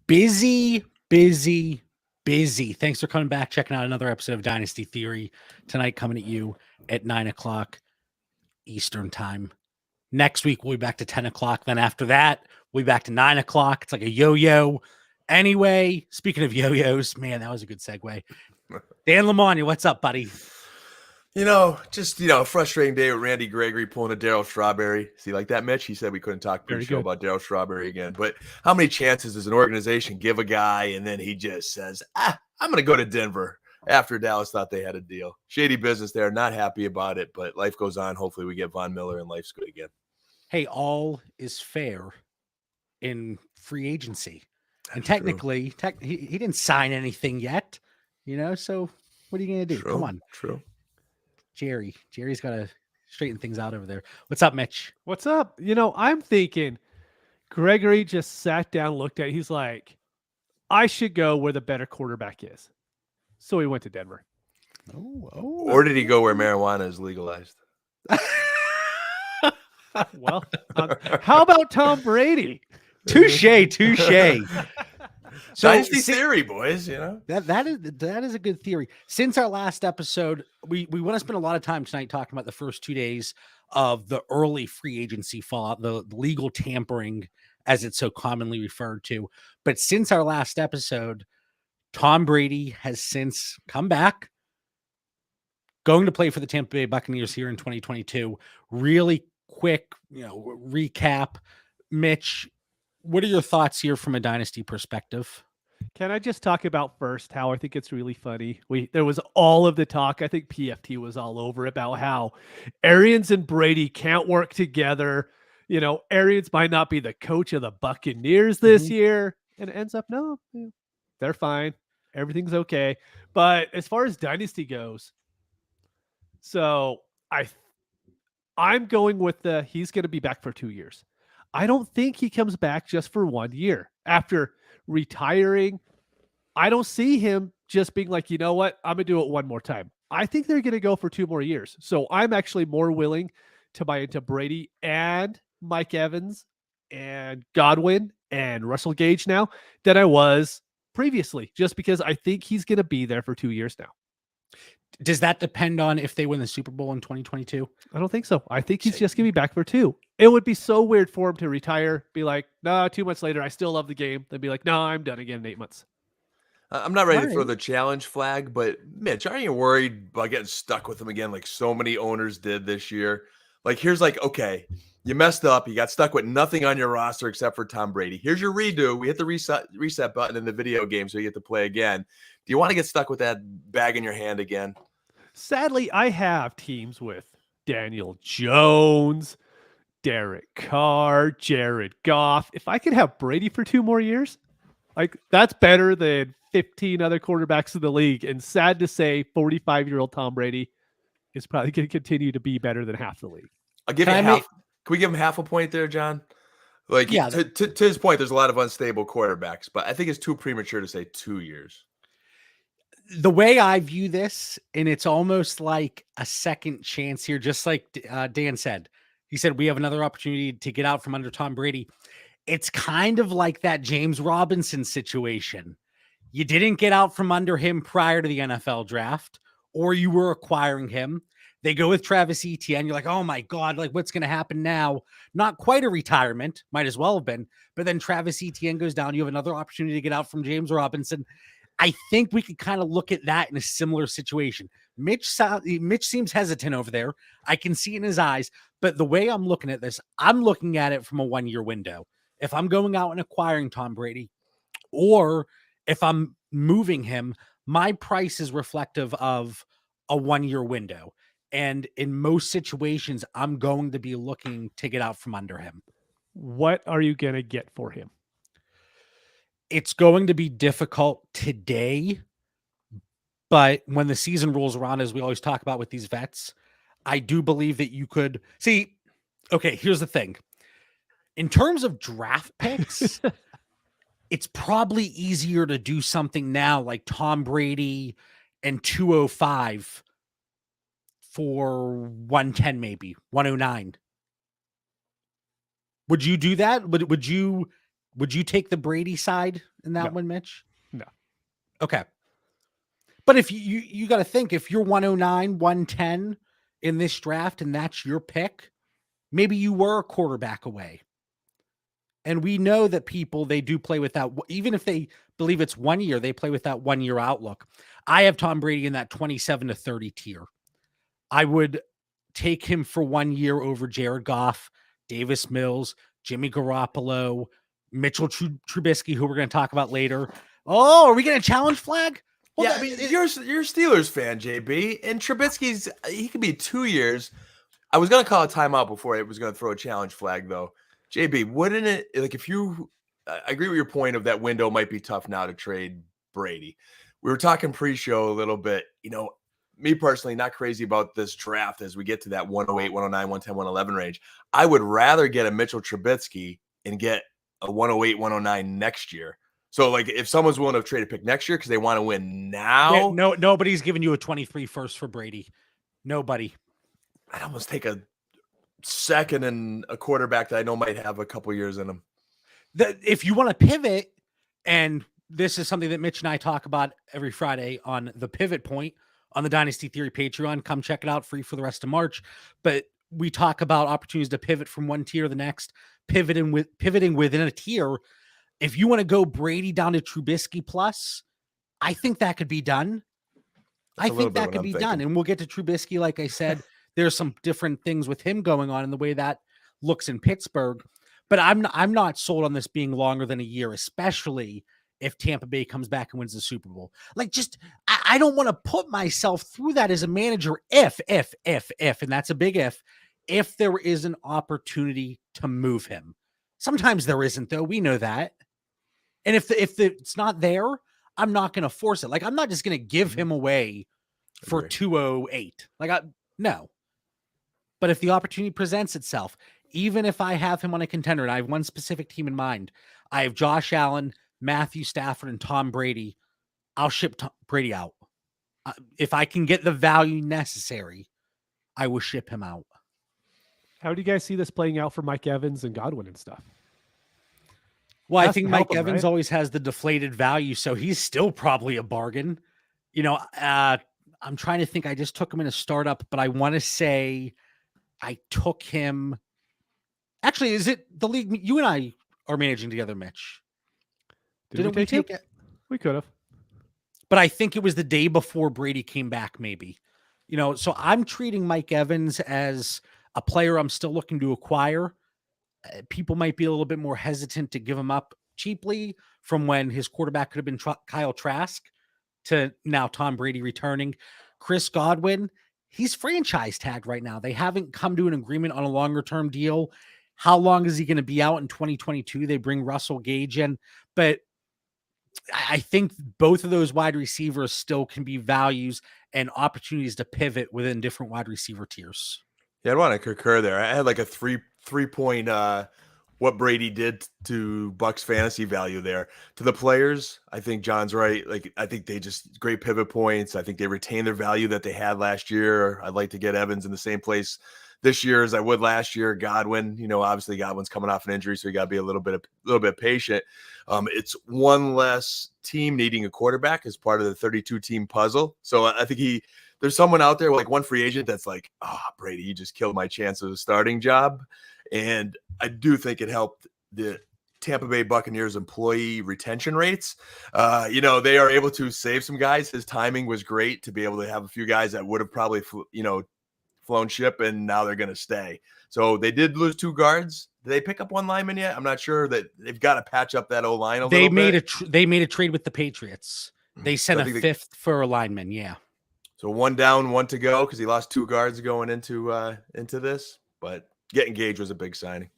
Busy, busy, busy. Thanks for coming back, checking out another episode of Dynasty Theory. Tonight coming at you at 9 o'clock Eastern time. Next week, we'll be back to 10 o'clock. Then after that, we'll be back to 9 o'clock. It's like a yo-yo. Anyway, speaking of yo-yos, man, that was a good segue. Dan Lamagna, what's up, buddy? Just a frustrating day with Randy Gregory pulling a Darryl Strawberry. See, like that, Mitch? He said we couldn't talk pre-show about Darryl Strawberry again. But how many chances does an organization give a guy and then he just says, I'm going to go to Denver after Dallas thought they had a deal? Shady business there. Not happy about it, but life goes on. Hopefully we get Von Miller and life's good again. Hey, all is fair in free agency. And technically, he didn't sign anything yet, so what are you going to do? Come on. True. Jerry's got to straighten things out over there. What's up, Mitch? What's up? I'm thinking Gregory just sat down, looked at it. He's like, I should go where the better quarterback is. So he went to Denver. Or did he go where marijuana is legalized? Well, how about Tom Brady? Touche. So Dynasty theory, boys, that is a good theory. Since our last episode, we want to spend a lot of time tonight talking about the first 2 days of the early free agency fallout, the legal tampering, as it's so commonly referred to. But since our last episode, Tom Brady has since come back, going to play for the Tampa Bay Buccaneers here in 2022. Really quick, recap. Mitch, what are your thoughts here from a dynasty perspective? Can I just talk about first how I think it's really funny? There was all of the talk. I think PFT was all over about how Arians and Brady can't work together. Arians might not be the coach of the Buccaneers this year, and it ends up no, they're fine. Everything's okay. But as far as dynasty goes, so I'm going with he's going to be back for 2 years. I don't think he comes back just for 1 year. After retiring, I don't see him just being like, you know what, I'm going to do it one more time. I think they're going to go for 2 more years. So I'm actually more willing to buy into Brady and Mike Evans and Godwin and Russell Gage now than I was previously, just because I think he's going to be there for 2 years now. Does that depend on if they win the Super Bowl in 2022? I don't think so. I think he's just going to be back for 2. It would be so weird for him to retire, be like, no, 2 months later, I still love the game. Then be like, no, I'm done again in 8 months. I'm not ready to throw the challenge flag, but Mitch, aren't you worried about getting stuck with him again like so many owners did this year? Like, here's okay, you messed up. You got stuck with nothing on your roster except for Tom Brady. Here's your redo. We hit the reset button in the video game so you get to play again. Do you want to get stuck with that bag in your hand again? Sadly, I have teams with Daniel Jones, Derek Carr, Jared Goff. If I could have Brady for 2 more years, that's better than 15 other quarterbacks in the league. And sad to say, 45-year-old Tom Brady is probably going to continue to be better than half the league. I'll give you half. Can we give him half a point there, John? To his point, there's a lot of unstable quarterbacks, but I think it's too premature to say 2 years. The way I view this, and it's almost like a second chance here, just like Dan said. He said, we have another opportunity to get out from under Tom Brady. It's kind of like that James Robinson situation. You didn't get out from under him prior to the NFL draft, or you were acquiring him. They go with Travis Etienne. You're like, oh my God, what's going to happen now? Not quite a retirement, might as well have been. But then Travis Etienne goes down. You have another opportunity to get out from James Robinson. I think we could kind of look at that in a similar situation. Mitch seems hesitant over there. I can see in his eyes, but the way I'm looking at this, I'm looking at it from a 1 year window. If I'm going out and acquiring Tom Brady, or if I'm moving him, my price is reflective of a 1 year window. And in most situations, I'm going to be looking to get out from under him. What are you going to get for him? It's going to be difficult today, but when the season rolls around, as we always talk about with these vets, I do believe that you could see. Okay, here's the thing. In terms of draft picks, it's probably easier to do something now like Tom Brady and 205 for 110, maybe 109. Would you do that? Would you Would you take the Brady side in that one, Mitch? No. Okay. But if you got to think, if you're 109, 110 in this draft and that's your pick, maybe you were a quarterback away. And we know that people, they do play with that. Even if they believe it's 1 year, they play with that 1 year outlook. I have Tom Brady in that 27 to 30 tier. I would take him for 1 year over Jared Goff, Davis Mills, Jimmy Garoppolo, Mitchell Trubisky, who we're going to talk about later. Oh, are we getting a challenge flag? Well, yeah, I mean, you're a Steelers fan, JB, and he could be 2 years. I was going to call a timeout before I was going to throw a challenge flag, though. JB, wouldn't it, like, I agree with your point of that window might be tough now to trade Brady. We were talking pre-show a little bit, me personally, not crazy about this draft as we get to that 108, 109, 110, 111 range. I would rather get a Mitchell Trubisky and get a 108, 109 next year. So, like, if someone's willing to trade a pick next year because they want to win now. Yeah, nobody's giving you a 23 first for Brady. Nobody. I'd almost take a second and a quarterback that I know might have a couple years in him. If you want to pivot, and this is something that Mitch and I talk about every Friday on the Pivot Point on the Dynasty Theory Patreon, come check it out, free for the rest of March. But we talk about opportunities to pivot from one tier to the next, pivoting within a tier. If you want to go Brady down to Trubisky plus, I think that could be done. I think that could be done. And we'll get to Trubisky. Like I said, there's some different things with him going on in the way that looks in Pittsburgh. But I'm not sold on this being longer than a year, especially if Tampa Bay comes back and wins the Super Bowl. Like, I don't want to put myself through that as a manager if, and that's a big if there is an opportunity to move him. Sometimes there isn't, though. We know that. And if it's not there, I'm not going to force it. Like, I'm not just going to give him away for 208. No. But if the opportunity presents itself, even if I have him on a contender and I have one specific team in mind, I have Josh Allen, Matthew Stafford, and Tom Brady, I'll ship Brady out. If I can get the value necessary, I will ship him out. How do you guys see this playing out for Mike Evans and Godwin and stuff? Well, I think Mike Evans always has the deflated value, so he's still probably a bargain. I'm trying to think. I just took him in a startup, but I want to say I took him. Actually, is it the league you and I are managing together, Mitch? Didn't we take it? We could have. But I think it was the day before Brady came back, maybe. So I'm treating Mike Evans as a player I'm still looking to acquire. People might be a little bit more hesitant to give him up cheaply from when his quarterback could have been Kyle Trask to now Tom Brady returning. Chris Godwin, he's franchise tagged right now. They haven't come to an agreement on a longer term deal. How long is he going to be out in 2022? They bring Russell Gage in, but I think both of those wide receivers still can be values and opportunities to pivot within different wide receiver tiers. Yeah, I'd want to concur there. I had like a three point what Brady did to Bucks fantasy value there. To the players, I think John's right. Like, I think they just great pivot points. I think they retain their value that they had last year. I'd like to get Evans in the same place this year as I would last year. Godwin, obviously Godwin's coming off an injury, so you got to be a little bit patient. It's one less team needing a quarterback as part of the 32 team puzzle. So I think there's someone out there, like one free agent that's like, Brady, you just killed my chance of a starting job. And I do think it helped the Tampa Bay Buccaneers employee retention rates. They are able to save some guys. His timing was great to be able to have a few guys that would have probably, flown ship, and now they're going to stay. So they did lose two guards. Did they pick up one lineman yet? I'm not sure. That they've got to patch up that O-line a little bit. They made a trade with the Patriots. They sent a fifth for a lineman. Yeah. So one down, one to go because he lost two guards going into this. But getting Gage was a big signing.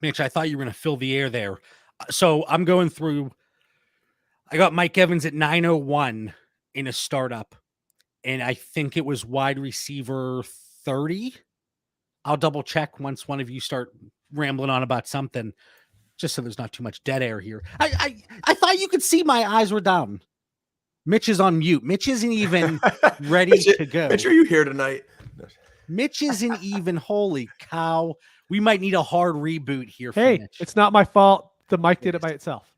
Mitch, I thought you were going to fill the air there. So I'm going through. I got Mike Evans at 901 in a startup, and I think it was wide receiver 30. I'll double check once one of you start rambling on about something, just so there's not too much dead air here. I thought you could see my eyes were down. Mitch is on mute. Mitch isn't even ready to go. Mitch, are you here tonight? Mitch isn't even, holy cow. we might need a hard reboot here. Hey, for Mitch. it's not my fault. The mic did it by itself.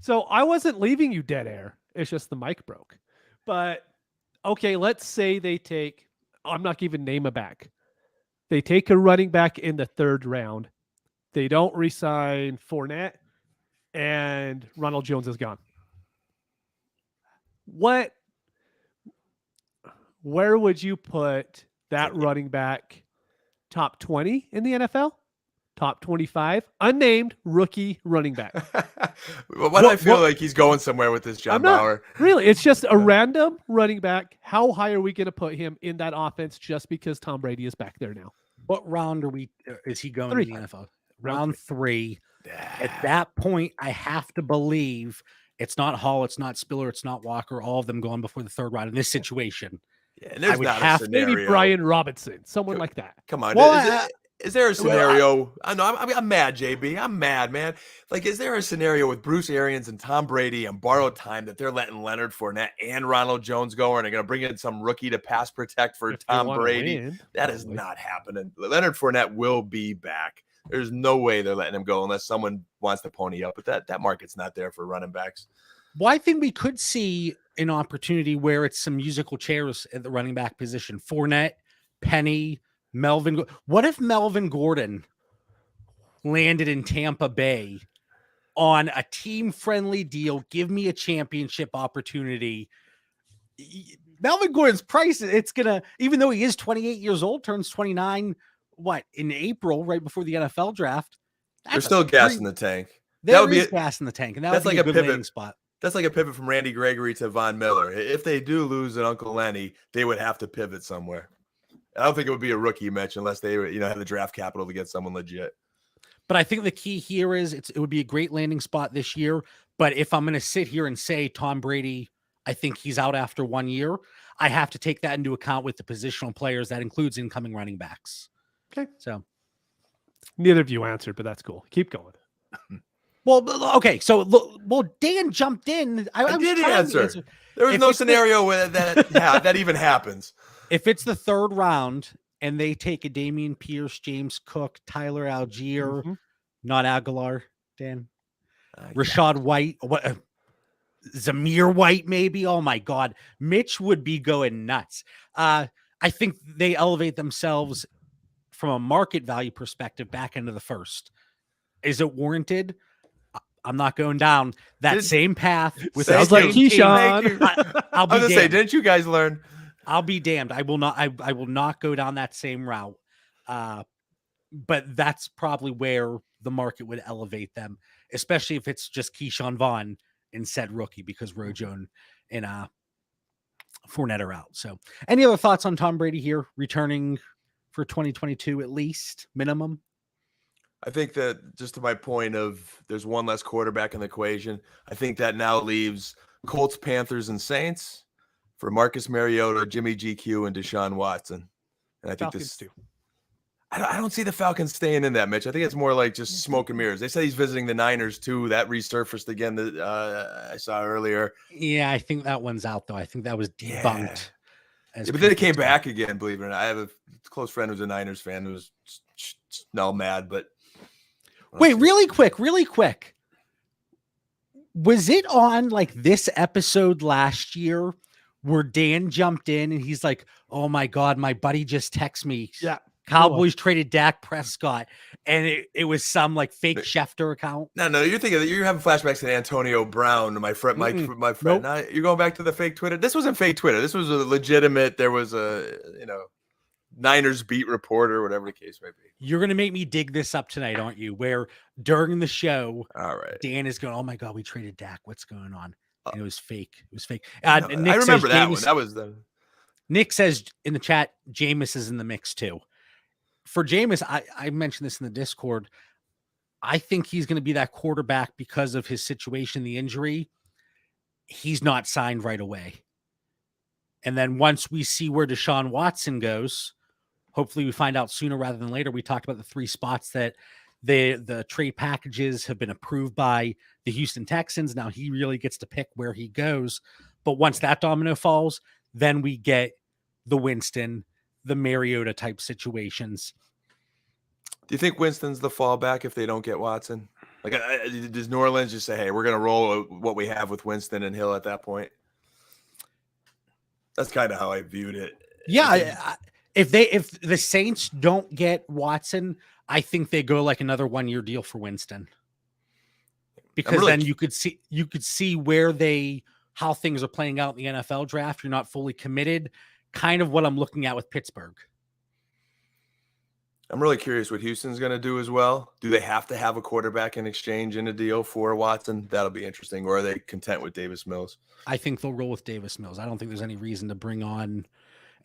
So I wasn't leaving you dead air. It's just the mic broke. But okay, let's say they take, I'm not even name a back. They take a running back in the 3rd round. They don't re-sign Fournette, and Ronald Jones is gone. Where would you put that running back? Top 20 in the NFL? Top 25? Unnamed rookie running back. Why do I feel like he's going somewhere with this, John Bauer? Really, it's just a random running back. How high are we going to put him in that offense just because Tom Brady is back there now? What round is he going 3. in the NFL? Round 3. At that point, I have to believe it's not Hall, it's not Spiller, it's not Walker, all of them going before the 3rd round in this situation. Yeah, and there's not a scenario. Maybe Brian Robinson, someone like that. Come on. Well, is there a scenario? I know I'm mad, JB. I'm mad, man. Like, is there a scenario with Bruce Arians and Tom Brady and borrowed time that they're letting Leonard Fournette and Ronald Jones go, and they're going to bring in some rookie to pass protect for Tom Brady? That is not happening. Leonard Fournette will be back. There's no way they're letting him go unless someone wants to pony up. But that market's not there for running backs. Well, I think we could see an opportunity where it's some musical chairs at the running back position. Fournette, Penny, Melvin. What if Melvin Gordon landed in Tampa Bay on a team-friendly deal? Give me a championship opportunity. Melvin Gordon's price, it's going to, even though he is 28 years old, turns 29, in April, right before the NFL draft. There's still gas in the tank. There is gas in the tank, and that's like a good landing spot. That's like a pivot from Randy Gregory to Von Miller. If they do lose an Uncle Lenny, they would have to pivot somewhere. I don't think it would be a rookie match unless they, have the draft capital to get someone legit. But I think the key here is it would be a great landing spot this year. But if I'm going to sit here and say Tom Brady, I think he's out after 1 year, I have to take that into account with the positional players. That includes incoming running backs. Okay. So neither of you answered, but that's cool. Keep going. Well, okay. So, Dan jumped in. I did answer. There was no scenario where that even happens. If it's the 3rd round and they take a Dameon Pierce, James Cook, Tyler Algier, not Aguilar, Dan, Rashad White, Zamir White, maybe. Oh my God, Mitch would be going nuts. I think they elevate themselves from a market value perspective back into the 1st. Is it warranted? I'm not going down that same path. Sounds like Keyshawn. I'll be damned. Say, didn't you guys learn? I'll be damned. I will not. I will not go down that same route. But that's probably where the market would elevate them, especially if it's just Keyshawn Vaughn and said rookie, because Rojo and Fournette are out. So, any other thoughts on Tom Brady here returning for 2022 at least minimum? I think that, just to my point of there's one less quarterback in the equation, I think that now leaves Colts, Panthers, and Saints for Marcus Mariota, Jimmy GQ, and Deshaun Watson. And I think Falcons too. I don't see the Falcons staying in that, Mitch. I think it's more like just smoke and mirrors. They said he's visiting the Niners too. That resurfaced again that I saw earlier. Yeah, I think that one's out though. I think that was debunked. Yeah, but then it came back again, believe it or not. I have a close friend who's a Niners fan who was mad, but wait, really quick. Was it on like this episode last year where Dan jumped in and he's like, oh my God, my buddy just texted me. Yeah. Cowboys traded Dak Prescott, and it was some like fake Schefter account. No, you're having flashbacks to Antonio Brown, my friend, my friend. Nope. You're going back to the fake Twitter. This wasn't fake Twitter. This was a legitimate. There was a Niners beat reporter, whatever the case may be. You're gonna make me dig this up tonight, aren't you? Where during the show, all right, Dan is going, "Oh my God, we traded Dak. What's going on?" And it was fake. It was fake. I remember that one. That was the. Nick says in the chat, Jameis is in the mix too. For Jameis, I mentioned this in the Discord. I think he's going to be that quarterback because of his situation, the injury. He's not signed right away. And then once we see where Deshaun Watson goes, hopefully we find out sooner rather than later. We talked about the 3 spots that the trade packages have been approved by the Houston Texans. Now he really gets to pick where he goes. But once that domino falls, then we get the Winston, the Mariota type situations. Do you think Winston's the fallback if they don't get Watson? Like, does New Orleans just say, "Hey, we're going to roll what we have with Winston and Hill at that point"? That's kind of how I viewed it. Yeah, if the Saints don't get Watson, I think they go like another 1-year deal for Winston. Because then you could see where how things are playing out in the NFL draft. You're not fully committed. Kind of what I'm looking at with Pittsburgh. I'm really curious what Houston's going to do as well. Do they have to have a quarterback in exchange in a deal for Watson? That'll be interesting. Or are they content with Davis Mills? I think they'll roll with Davis Mills. I don't think there's any reason to bring on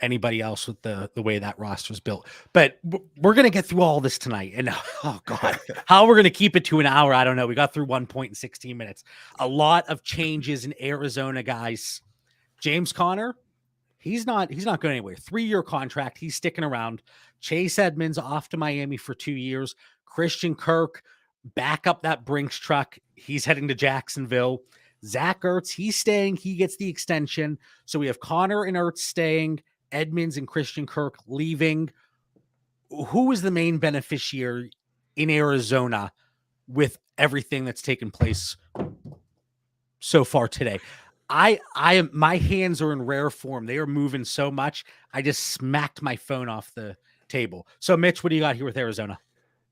anybody else with the way that roster's built. But we're going to get through all this tonight. And oh God, how we're going to keep it to an hour, I don't know. We got through 1 point in 16 minutes. A lot of changes in Arizona, guys. James Conner, he's not going anywhere. 3-year contract. He's sticking around. Chase Edmonds off to Miami for 2 years. Christian Kirk back up that Brinks truck. He's heading to Jacksonville. Zach Ertz, he's staying. He gets the extension. So we have Conner and Ertz staying. Edmonds and Christian Kirk leaving. Who is the main beneficiary in Arizona with everything that's taken place so far today? My hands are in rare form. They are moving so much. I just smacked my phone off the table. So Mitch, what do you got here with Arizona?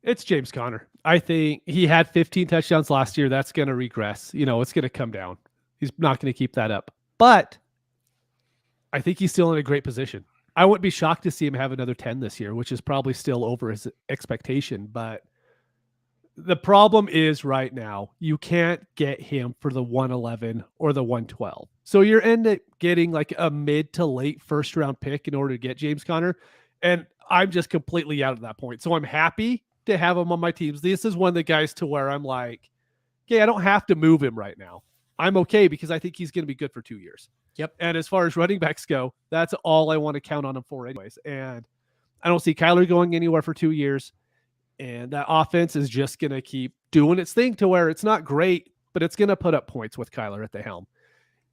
It's James Conner. I think he had 15 touchdowns last year. That's going to regress. It's going to come down. He's not going to keep that up. But I think he's still in a great position. I wouldn't be shocked to see him have another 10 this year, which is probably still over his expectation. But the problem is right now, you can't get him for the 111 or the 112. So you're end up getting like a mid to late first round pick in order to get James Conner. And I'm just completely out at that point. So I'm happy to have him on my teams. This is one of the guys to where I'm like, okay, I don't have to move him right now. I'm okay because I think he's going to be good for 2 years. Yep. And as far as running backs go, that's all I want to count on him for anyways. And I don't see Kyler going anywhere for 2 years. And that offense is just going to keep doing its thing to where it's not great, but it's going to put up points with Kyler at the helm.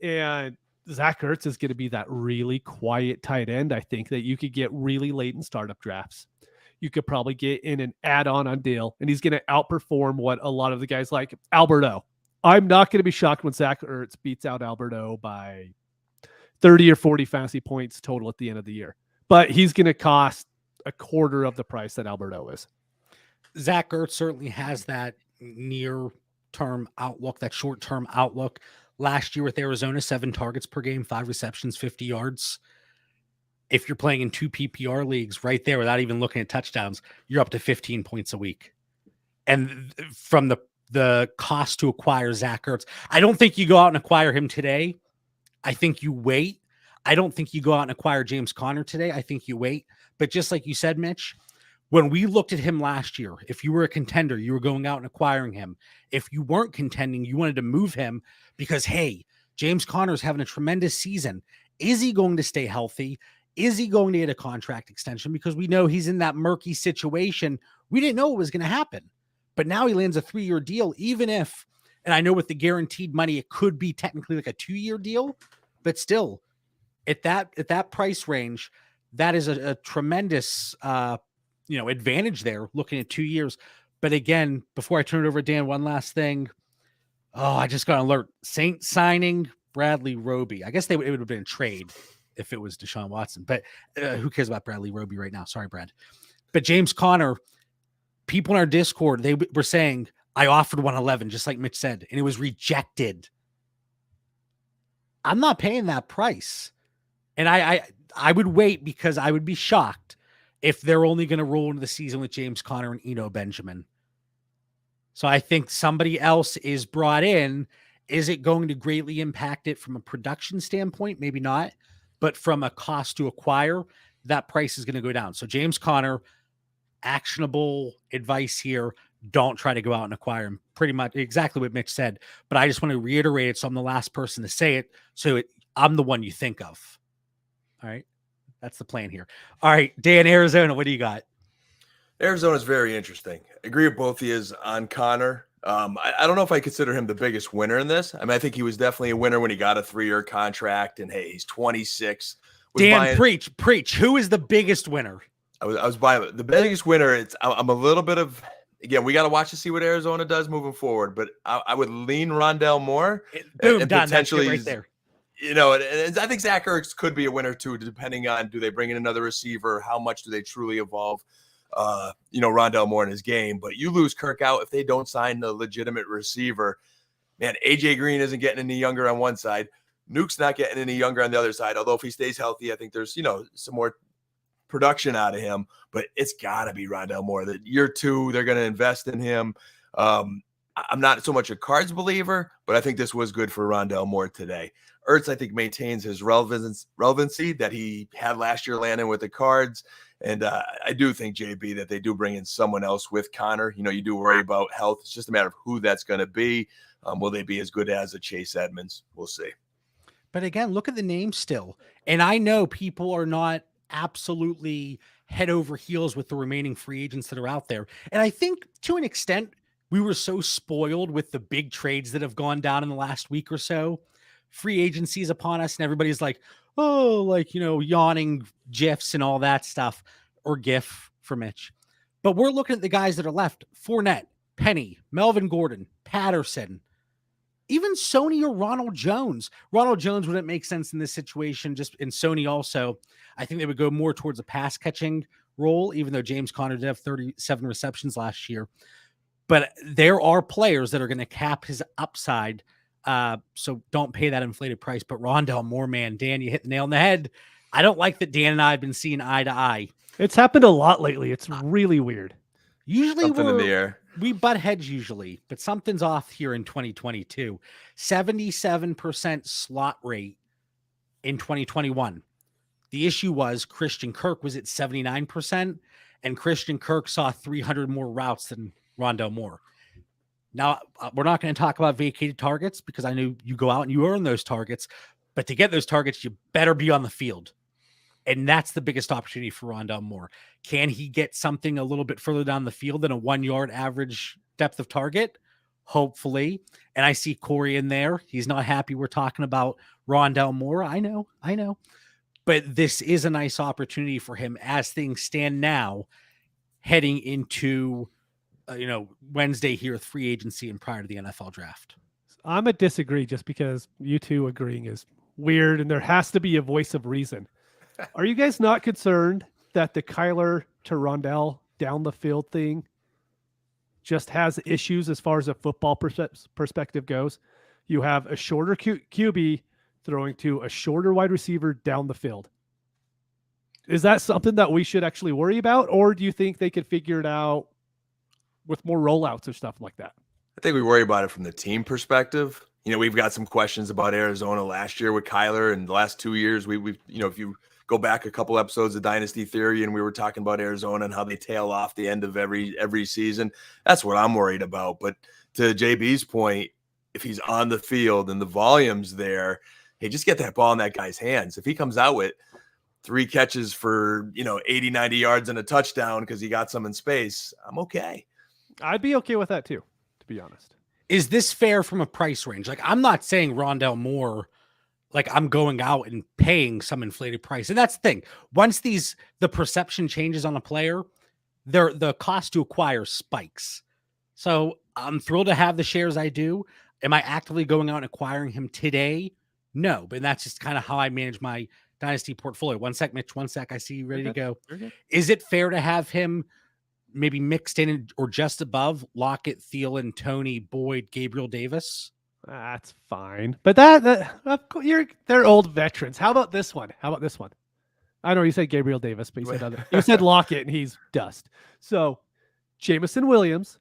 And Zach Ertz is going to be that really quiet tight end, I think, that you could get really late in startup drafts. You could probably get in an add-on on deal, and he's going to outperform what a lot of the guys like Alberto. I'm not going to be shocked when Zach Ertz beats out Alberto by 30 or 40 fantasy points total at the end of the year. But he's going to cost a quarter of the price that Alberto is. Zach Ertz certainly has that near-term outlook, that short-term outlook. Last year with Arizona, 7 targets per game, 5 receptions, 50 yards. If you're playing in 2 PPR leagues right there without even looking at touchdowns, you're up to 15 points a week. And from the cost to acquire Zach Ertz, I don't think you go out and acquire him today. I think you wait. I don't think you go out and acquire James Conner today. I think you wait. But just like you said, Mitch, when we looked at him last year, if you were a contender, you were going out and acquiring him. If you weren't contending, you wanted to move him because, hey, James Conner's having a tremendous season. Is he going to stay healthy? Is he going to get a contract extension? Because we know he's in that murky situation. We didn't know what was going to happen. But now he lands a 3-year deal, even if, and I know with the guaranteed money, it could be technically like a 2-year deal, but still at that price range, that is a tremendous, advantage there looking at 2 years. But again, before I turn it over to Dan, one last thing. Oh, I just got an alert. Saints signing Bradley Roby. I guess it would have been a trade if it was Deshaun Watson, but who cares about Bradley Roby right now? Sorry, Brad. But James Conner, people in our Discord, they were saying, I offered 111, just like Mitch said, and it was rejected. I'm not paying that price. And I would wait because I would be shocked if they're only going to roll into the season with James Conner and Eno Benjamin. So I think somebody else is brought in. Is it going to greatly impact it from a production standpoint? Maybe not. But from a cost to acquire, that price is going to go down. So James Conner, actionable advice here. Don't try to go out and acquire him. Pretty much exactly what Mitch said. But I just want to reiterate it so I'm the last person to say it. So I'm the one you think of. All right. That's the plan here. All right. Dan, Arizona, what do you got? Arizona is very interesting. I agree with both of you on Conner. I don't know if I consider him the biggest winner in this. I mean, I think he was definitely a winner when he got a 3-year contract, and hey, he's 26. Dan, preach. Who is the biggest winner? I was buying the biggest winner. I'm a little bit of, again, we got to watch to see what Arizona does moving forward, but I would lean Rondell Moore Boom, and done. That's it potentially right there. And I think Zach Ertz could be a winner too, depending on, do they bring in another receiver? How much do they truly evolve, Rondell Moore in his game? But you lose Kirk out if they don't sign the legitimate receiver. Man, AJ Green isn't getting any younger on one side. Nuke's not getting any younger on the other side. Although if he stays healthy, I think there's, some more production out of him. But it's got to be Rondell Moore. That year 2, they're going to invest in him. I'm not so much a Cards believer, but I think this was good for Rondell Moore today. Ertz, I think, maintains his relevancy that he had last year landing with the Cards. And I do think, JB, that they do bring in someone else with Connor. You do worry about health. It's just a matter of who that's going to be. Will they be as good as a Chase Edmonds? We'll see. But again, look at the name still. And I know people are not absolutely head over heels with the remaining free agents that are out there. And I think to an extent, we were so spoiled with the big trades that have gone down in the last week or so. Free agency is upon us, and everybody's like, yawning GIFs and all that stuff, or GIF for Mitch. But we're looking at the guys that are left: Fournette, Penny, Melvin Gordon, Patterson, even Sony or Ronald Jones. Ronald Jones wouldn't make sense in this situation. Just in Sony also, I think they would go more towards a pass catching role, even though James Conner did have 37 receptions last year. But there are players that are going to cap his upside. So don't pay that inflated price. But Rondell Moore, man, Dan, you hit the nail on the head. I don't like that Dan and I have been seeing eye to eye. It's happened a lot lately. It's really weird. Usually something in the air. We butt heads usually, but something's off here in 2022. 77% slot rate in 2021. The issue was Christian Kirk was at 79%, and Christian Kirk saw 300 more routes than Rondell Moore. Now, we're not going to talk about vacated targets because I know you go out and you earn those targets, but to get those targets, you better be on the field. And that's the biggest opportunity for Rondell Moore. Can he get something a little bit further down the field than a 1 yard average depth of target? Hopefully. And I see Corey in there. He's not happy we're talking about Rondell Moore. I know. But this is a nice opportunity for him as things stand now, heading into Wednesday here with free agency and prior to the NFL draft. I'm a disagree just because you two agreeing is weird and there has to be a voice of reason. Are you guys not concerned that the Kyler to Rondell down the field thing just has issues as far as a football perspective goes? You have a shorter QB throwing to a shorter wide receiver down the field. Is that something that we should actually worry about? Or do you think they could figure it out with more rollouts or stuff like that? I think we worry about it from the team perspective. We've got some questions about Arizona last year with Kyler, and the last 2 years, we've if you go back a couple episodes of Dynasty Theory, and we were talking about Arizona and how they tail off the end of every season. That's what I'm worried about. But to JB's point, if he's on the field and the volume's there, hey, just get that ball in that guy's hands. If he comes out with 3 catches for 80, 90 yards and a touchdown because he got some in space, I'm okay. I'd be okay with that too, to be honest. Is this fair from a price range? Like, I'm not saying Rondell Moore, like I'm going out and paying some inflated price. And that's the thing. Once the perception changes on a player, the cost to acquire spikes. So I'm thrilled to have the shares I do. Am I actively going out and acquiring him today? No, but that's just kind of how I manage my Dynasty portfolio. One sec, Mitch, one sec. I see you ready to go. Is it fair to have him maybe mixed in or just above Lockett, Thielen, Tony, Boyd, Gabriel Davis? That's fine. But they're old veterans. How about this one? I know you said Gabriel Davis, but you said Lockett and he's dust. So Jameson Williams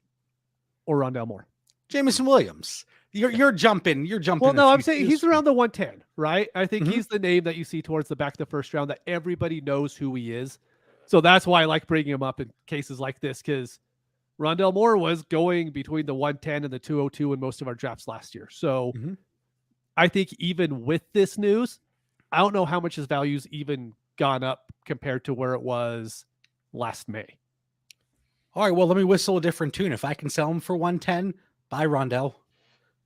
or Rondell Moore? Jameson Williams. You're jumping. Well, no, I'm saying he's around the 110, right? I think he's the name that you see towards the back of the first round that everybody knows who he is. So that's why I like bringing him up in cases like this, because Rondell Moore was going between the 110 and the 202 in most of our drafts last year. So I think even with this news, I don't know how much his value's even gone up compared to where it was last May. All right, well, let me whistle a different tune. If I can sell him for 110, buy Rondell.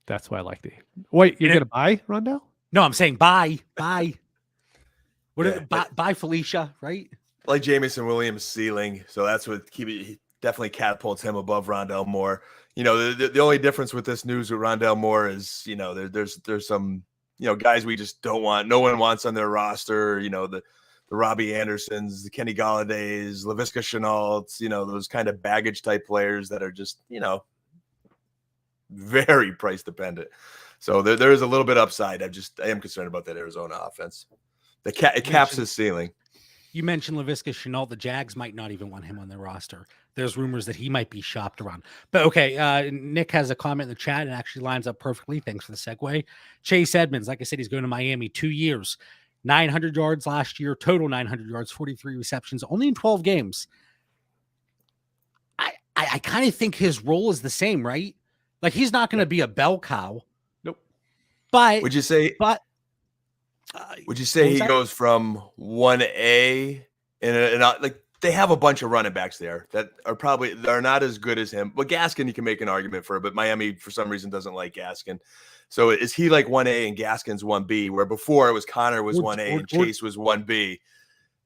That's why I like the. Wait, you're going to buy Rondell? No, I'm saying buy. Buy Felicia, right? like Jamison Williams' ceiling, so that's what he definitely catapults him above Rondell Moore. You know, the only difference with this news with Rondell Moore is, you know, there's some, you know, guys we just don't want. No one wants on their roster. You know, the Robbie Andersons, the Kenny Gallaudays, Laviska Shenaults, you know, those kind of baggage type players that are just, you know, very price dependent. So there is a little bit upside. I am concerned about that Arizona offense. It caps his ceiling. You mentioned Laviska Shenault. The Jags might not even want him on their roster. There's rumors that he might be shopped around. But okay, Nick has a comment in the chat and actually lines up perfectly. Thanks for the segue. Chase Edmonds, like I said, he's going to Miami 2 years. 900 yards last year, total 900 yards, 43 receptions, only in 12 games. I kind of think his role is the same, right? Like, he's not going to be a bell cow. Nope. But would you say he goes from 1A and like they have a bunch of running backs there that are not as good as him. But Gaskin, you can make an argument for, but Miami for some reason doesn't like Gaskin. So is he like 1A and Gaskin's 1B, where before it was Connor was 1A and Chase was 1B?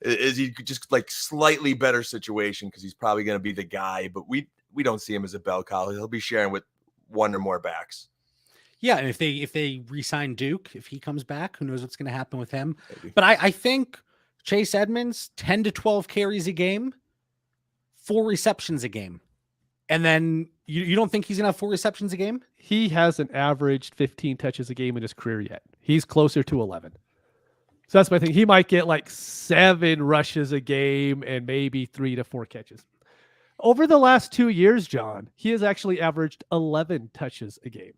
Is he just like slightly better situation because he's probably going to be the guy, but we don't see him as a bell cow. He'll be sharing with one or more backs. Yeah, and if they re-sign Duke, if he comes back, who knows what's going to happen with him. Maybe. But I think Chase Edmonds, 10 to 12 carries a game, 4 receptions a game. And then you don't think he's going to have 4 receptions a game? He hasn't averaged 15 touches a game in his career yet. He's closer to 11. So that's my thing. He might get like 7 rushes a game and maybe 3 to 4 catches. Over the last 2 years, John, he has actually averaged 11 touches a game.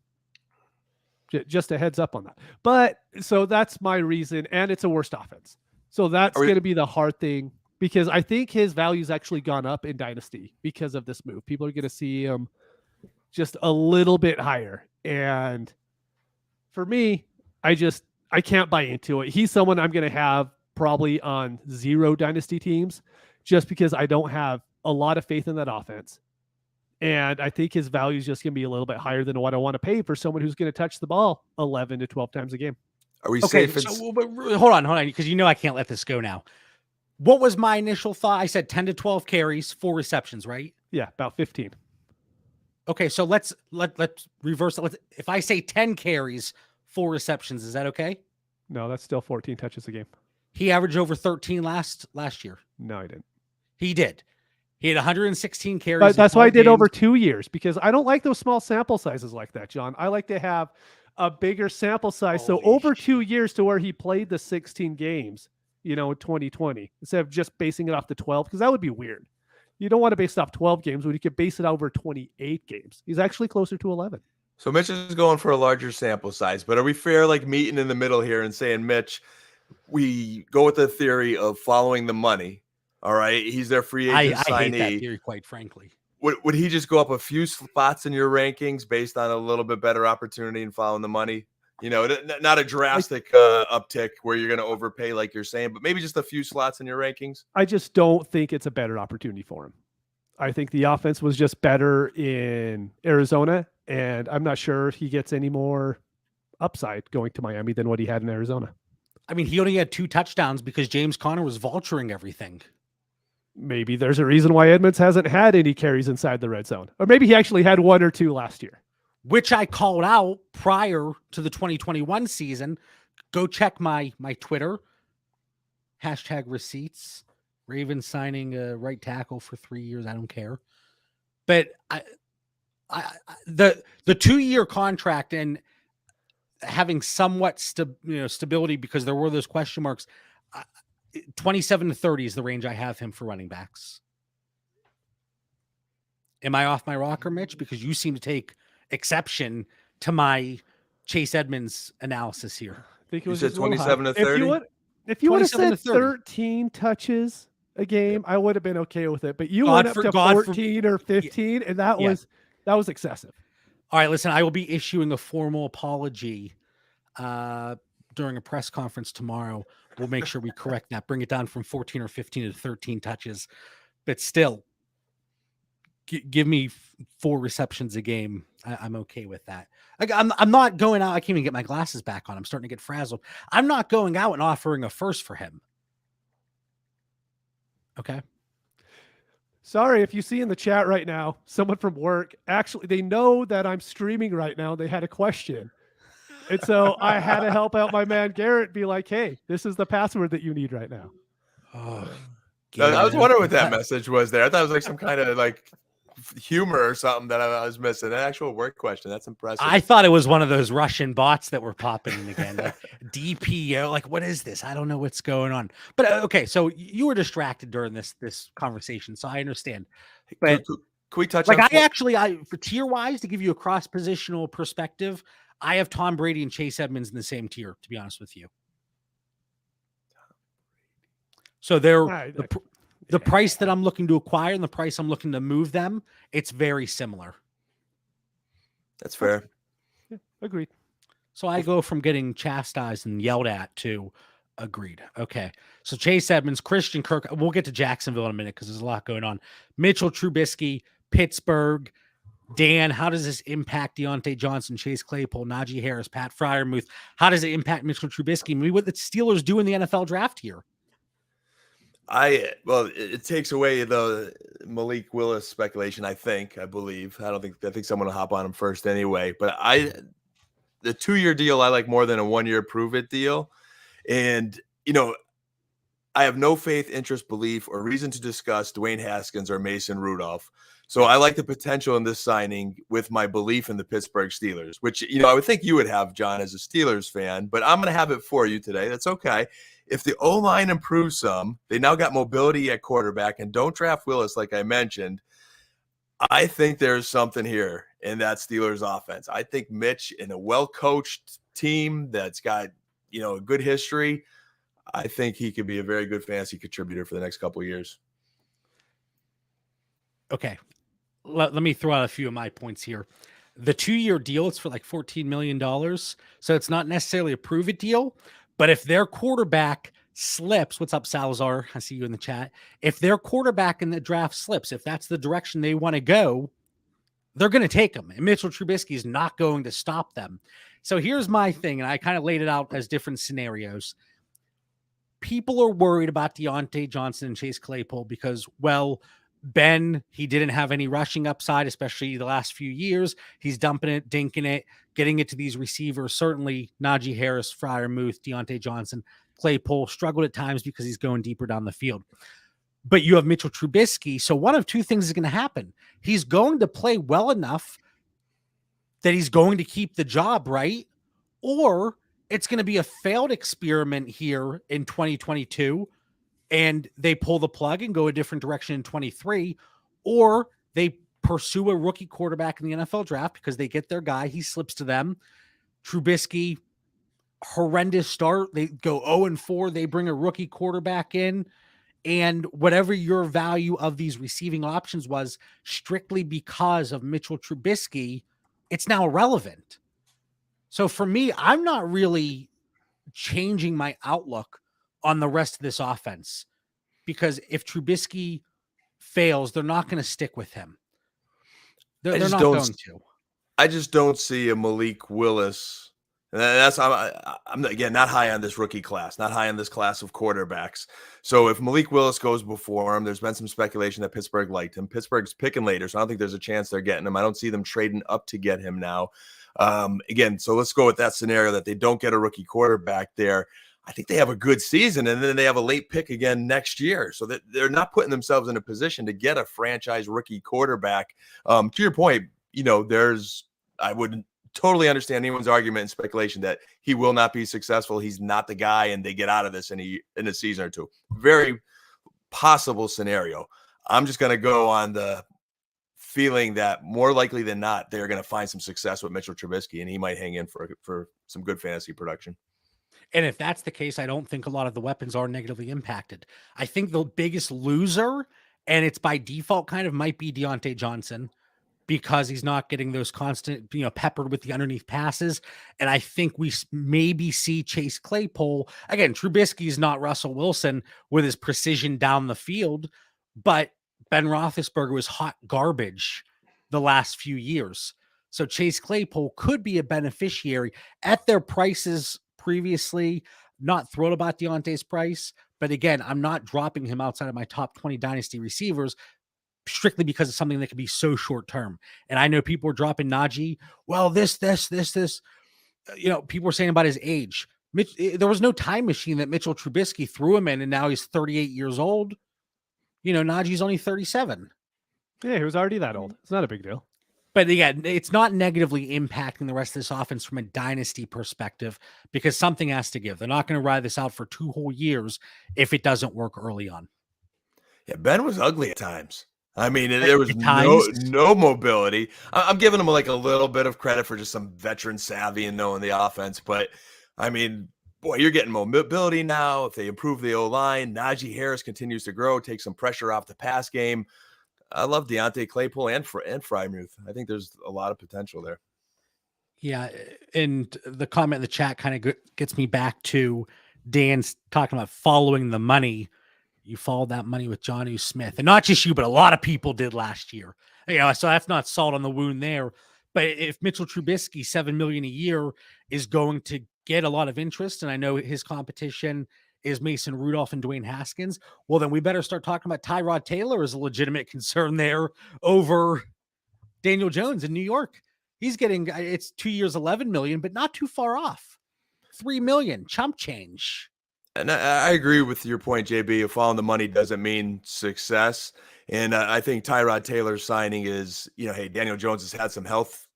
Just a heads up on that. But so that's my reason. And it's a worst offense. So that's going to be the hard thing, because I think his value's actually gone up in Dynasty because of this move. People are going to see him just a little bit higher. And for me, I can't buy into it. He's someone I'm going to have probably on 0 Dynasty teams just because I don't have a lot of faith in that offense. And I think his value is just going to be a little bit higher than what I want to pay for someone who's going to touch the ball 11 to 12 times a game. Are we okay, safe? So, hold on, because you know I can't let this go now. What was my initial thought? I said 10 to 12 carries, 4 receptions, right? Yeah, about 15. Okay, so let's reverse it. If I say 10 carries, 4 receptions, is that okay? No, that's still 14 touches a game. He averaged over 13 last year. No, he didn't. He did. He had 116 carries. But that's why I did over 2 years, because I don't like those small sample sizes like that, John. I like to have a bigger sample size. So over 2 years to where he played the 16 games, in 2020, instead of just basing it off the 12, because that would be weird. You don't want to base it off 12 games when you could base it over 28 games. He's actually closer to 11. So Mitch is going for a larger sample size, but are we fair, like meeting in the middle here and saying, Mitch, we go with the theory of following the money. All right, he's their free agent signee. I hate that theory, quite frankly. Would he just go up a few spots in your rankings based on a little bit better opportunity and following the money? Not a drastic uptick where you're going to overpay like you're saying, but maybe just a few slots in your rankings. I just don't think it's a better opportunity for him. I think the offense was just better in Arizona, and I'm not sure he gets any more upside going to Miami than what he had in Arizona. I mean, he only had 2 touchdowns because James Conner was vulturing everything. Maybe there's a reason why Edmonds hasn't had any carries inside the red zone. Or maybe he actually had 1 or 2 last year. Which I called out prior to the 2021 season. Go check my Twitter. #receipts. Ravens signing a right tackle for 3 years. I don't care. But the 2-year contract and having somewhat stability, because there were those question marks. 27 to 30 is the range I have him for running backs. Am I off my rocker, Mitch? Because you seem to take exception to my Chase Edmonds analysis here. I think it was 27 to 30. If you would have said 13 touches a game, I would have been okay with it. But you went up to 14 or 15, and that was excessive. All right, listen, I will be issuing a formal apology during a press conference tomorrow. We'll make sure we correct that, bring it down from 14 or 15 to 13 touches. But still, give me 4 receptions a game. I'm okay with that. I'm not going out. I can't even get my glasses back on. I'm starting to get frazzled. I'm not going out and offering a first for him. Okay. Sorry, if you see in the chat right now, someone from work, actually, they know that I'm streaming right now. They had a question. And so I had to help out my man Garrett, be like, hey, this is the password that you need right now. Oh, I was wondering what that okay. message was there. I thought it was like some kind of like humor or something that I was missing. An actual work question. That's impressive. I thought it was one of those Russian bots that were popping in again, like DPO. Like, what is this? I don't know what's going on. But okay, so you were distracted during this conversation, so I understand. But Can we touch like, on I for tier wise, to give you a cross positional perspective, I have Tom Brady and Chase Edmonds in the same tier. To be honest with you, so they're the price that I'm looking to acquire and the price I'm looking to move them, it's very similar. That's fair. Yeah, agreed. So I go from getting chastised and yelled at to agreed. Okay. So Chase Edmonds, Christian Kirk, we'll get to Jacksonville in a minute because there's a lot going on. Mitchell Trubisky, Pittsburgh. Dan, how does this impact Deontay Johnson, Chase Claypool, Najee Harris, Pat Freiermuth? How does it impact Mitchell Trubisky? Maybe what the Steelers do in the NFL draft here. It takes away the Malik Willis speculation. I believe. I think someone will hop on him first anyway. But the 2-year deal I like more than a 1-year prove it deal. And I have no faith, interest, belief, or reason to discuss Dwayne Haskins or Mason Rudolph. So I like the potential in this signing with my belief in the Pittsburgh Steelers, which I would think you would have, John, as a Steelers fan. But I'm going to have it for you today. That's okay. If the O-line improves some, they now got mobility at quarterback, and don't draft Willis like I mentioned, I think there's something here in that Steelers offense. I think Mitch, in a well-coached team that's got, a good history, I think he could be a very good fantasy contributor for the next couple of years. Okay. Let me throw out a few of my points here. The 2-year deal, it's for like $14 million. So it's not necessarily a prove it deal. But if their quarterback slips, what's up, Salazar? I see you in the chat. If their quarterback in the draft slips, if that's the direction they want to go, they're going to take them. And Mitchell Trubisky is not going to stop them. So here's my thing, and I kind of laid it out as different scenarios. People are worried about Deontay Johnson and Chase Claypool because, well, Ben, he didn't have any rushing upside, especially the last few years. He's dumping it, dinking it, getting it to these receivers. Certainly Najee Harris, Freiermuth, Deontay Johnson, Claypool struggled at times because he's going deeper down the field. But you have Mitchell Trubisky. So one of two things is going to happen. He's going to play well enough that he's going to keep the job, right? Or it's going to be a failed experiment here in 2022 and they pull the plug and go a different direction in 23, or they pursue a rookie quarterback in the NFL draft because they get their guy. He slips to them. Trubisky, horrendous start. They go 0-4. They bring a rookie quarterback in. And whatever your value of these receiving options was strictly because of Mitchell Trubisky, it's now irrelevant. So for me, I'm not really changing my outlook on the rest of this offense, because if Trubisky fails, they're not going to stick with him. They're not going to. I just don't see a Malik Willis. And I'm again not high on this rookie class, not high on this class of quarterbacks. So if Malik Willis goes before him, there's been some speculation that Pittsburgh liked him. Pittsburgh's picking later, so I don't think there's a chance they're getting him. I don't see them trading up to get him now. Again, so let's go with that scenario that they don't get a rookie quarterback there. I think they have a good season, and then they have a late pick again next year. So that they're not putting themselves in a position to get a franchise rookie quarterback. To your point, I wouldn't totally understand anyone's argument and speculation that he will not be successful. He's not the guy, and they get out of this in a season or two. Very possible scenario. I'm just going to go on the feeling that more likely than not, they're going to find some success with Mitchell Trubisky, and he might hang in for some good fantasy production. And if that's the case, I don't think a lot of the weapons are negatively impacted. I think the biggest loser, and it's by default kind of, might be Deontay Johnson, because he's not getting those constant, peppered with the underneath passes. And I think we maybe see Chase Claypool. Again, Trubisky is not Russell Wilson with his precision down the field, but Ben Roethlisberger was hot garbage the last few years. So Chase Claypool could be a beneficiary at their prices previously. Not thrilled about Deontay's price, But again, I'm not dropping him outside of my top 20 dynasty receivers strictly because of something that can be so short term. And I know people are dropping Najee. Well, this. People were saying about his age. There was no time machine that Mitchell Trubisky threw him in, and now he's 38 years old. Najee's only 37. Yeah, he was already that old. It's not a big deal. But again, it's not negatively impacting the rest of this offense from a dynasty perspective because something has to give. They're not going to ride this out for 2 whole years if it doesn't work early on. Yeah, Ben was ugly at times. I mean, there was no mobility. I'm giving him like a little bit of credit for just some veteran savvy and knowing the offense. But, I mean, boy, you're getting mobility now. If they improve the O-line, Najee Harris continues to grow, take some pressure off the pass game. I love Deontay Claypool and Freiermuth. I think there's a lot of potential there. Yeah, and the comment in the chat kind of gets me back to Dan's talking about following the money. You followed that money with Jonnu Smith, and not just you, but a lot of people did last year. So that's not salt on the wound there. But if Mitchell Trubisky, $7 million a year, is going to get a lot of interest, and I know his competition is Mason Rudolph and Dwayne Haskins, well, then we better start talking about Tyrod Taylor as a legitimate concern there over Daniel Jones in New York. He's getting, it's 2 years, $11 million, but not too far off. $3 million, chump change. And I agree with your point, JB. Following the money doesn't mean success. And I think Tyrod Taylor's signing is, hey, Daniel Jones has had some health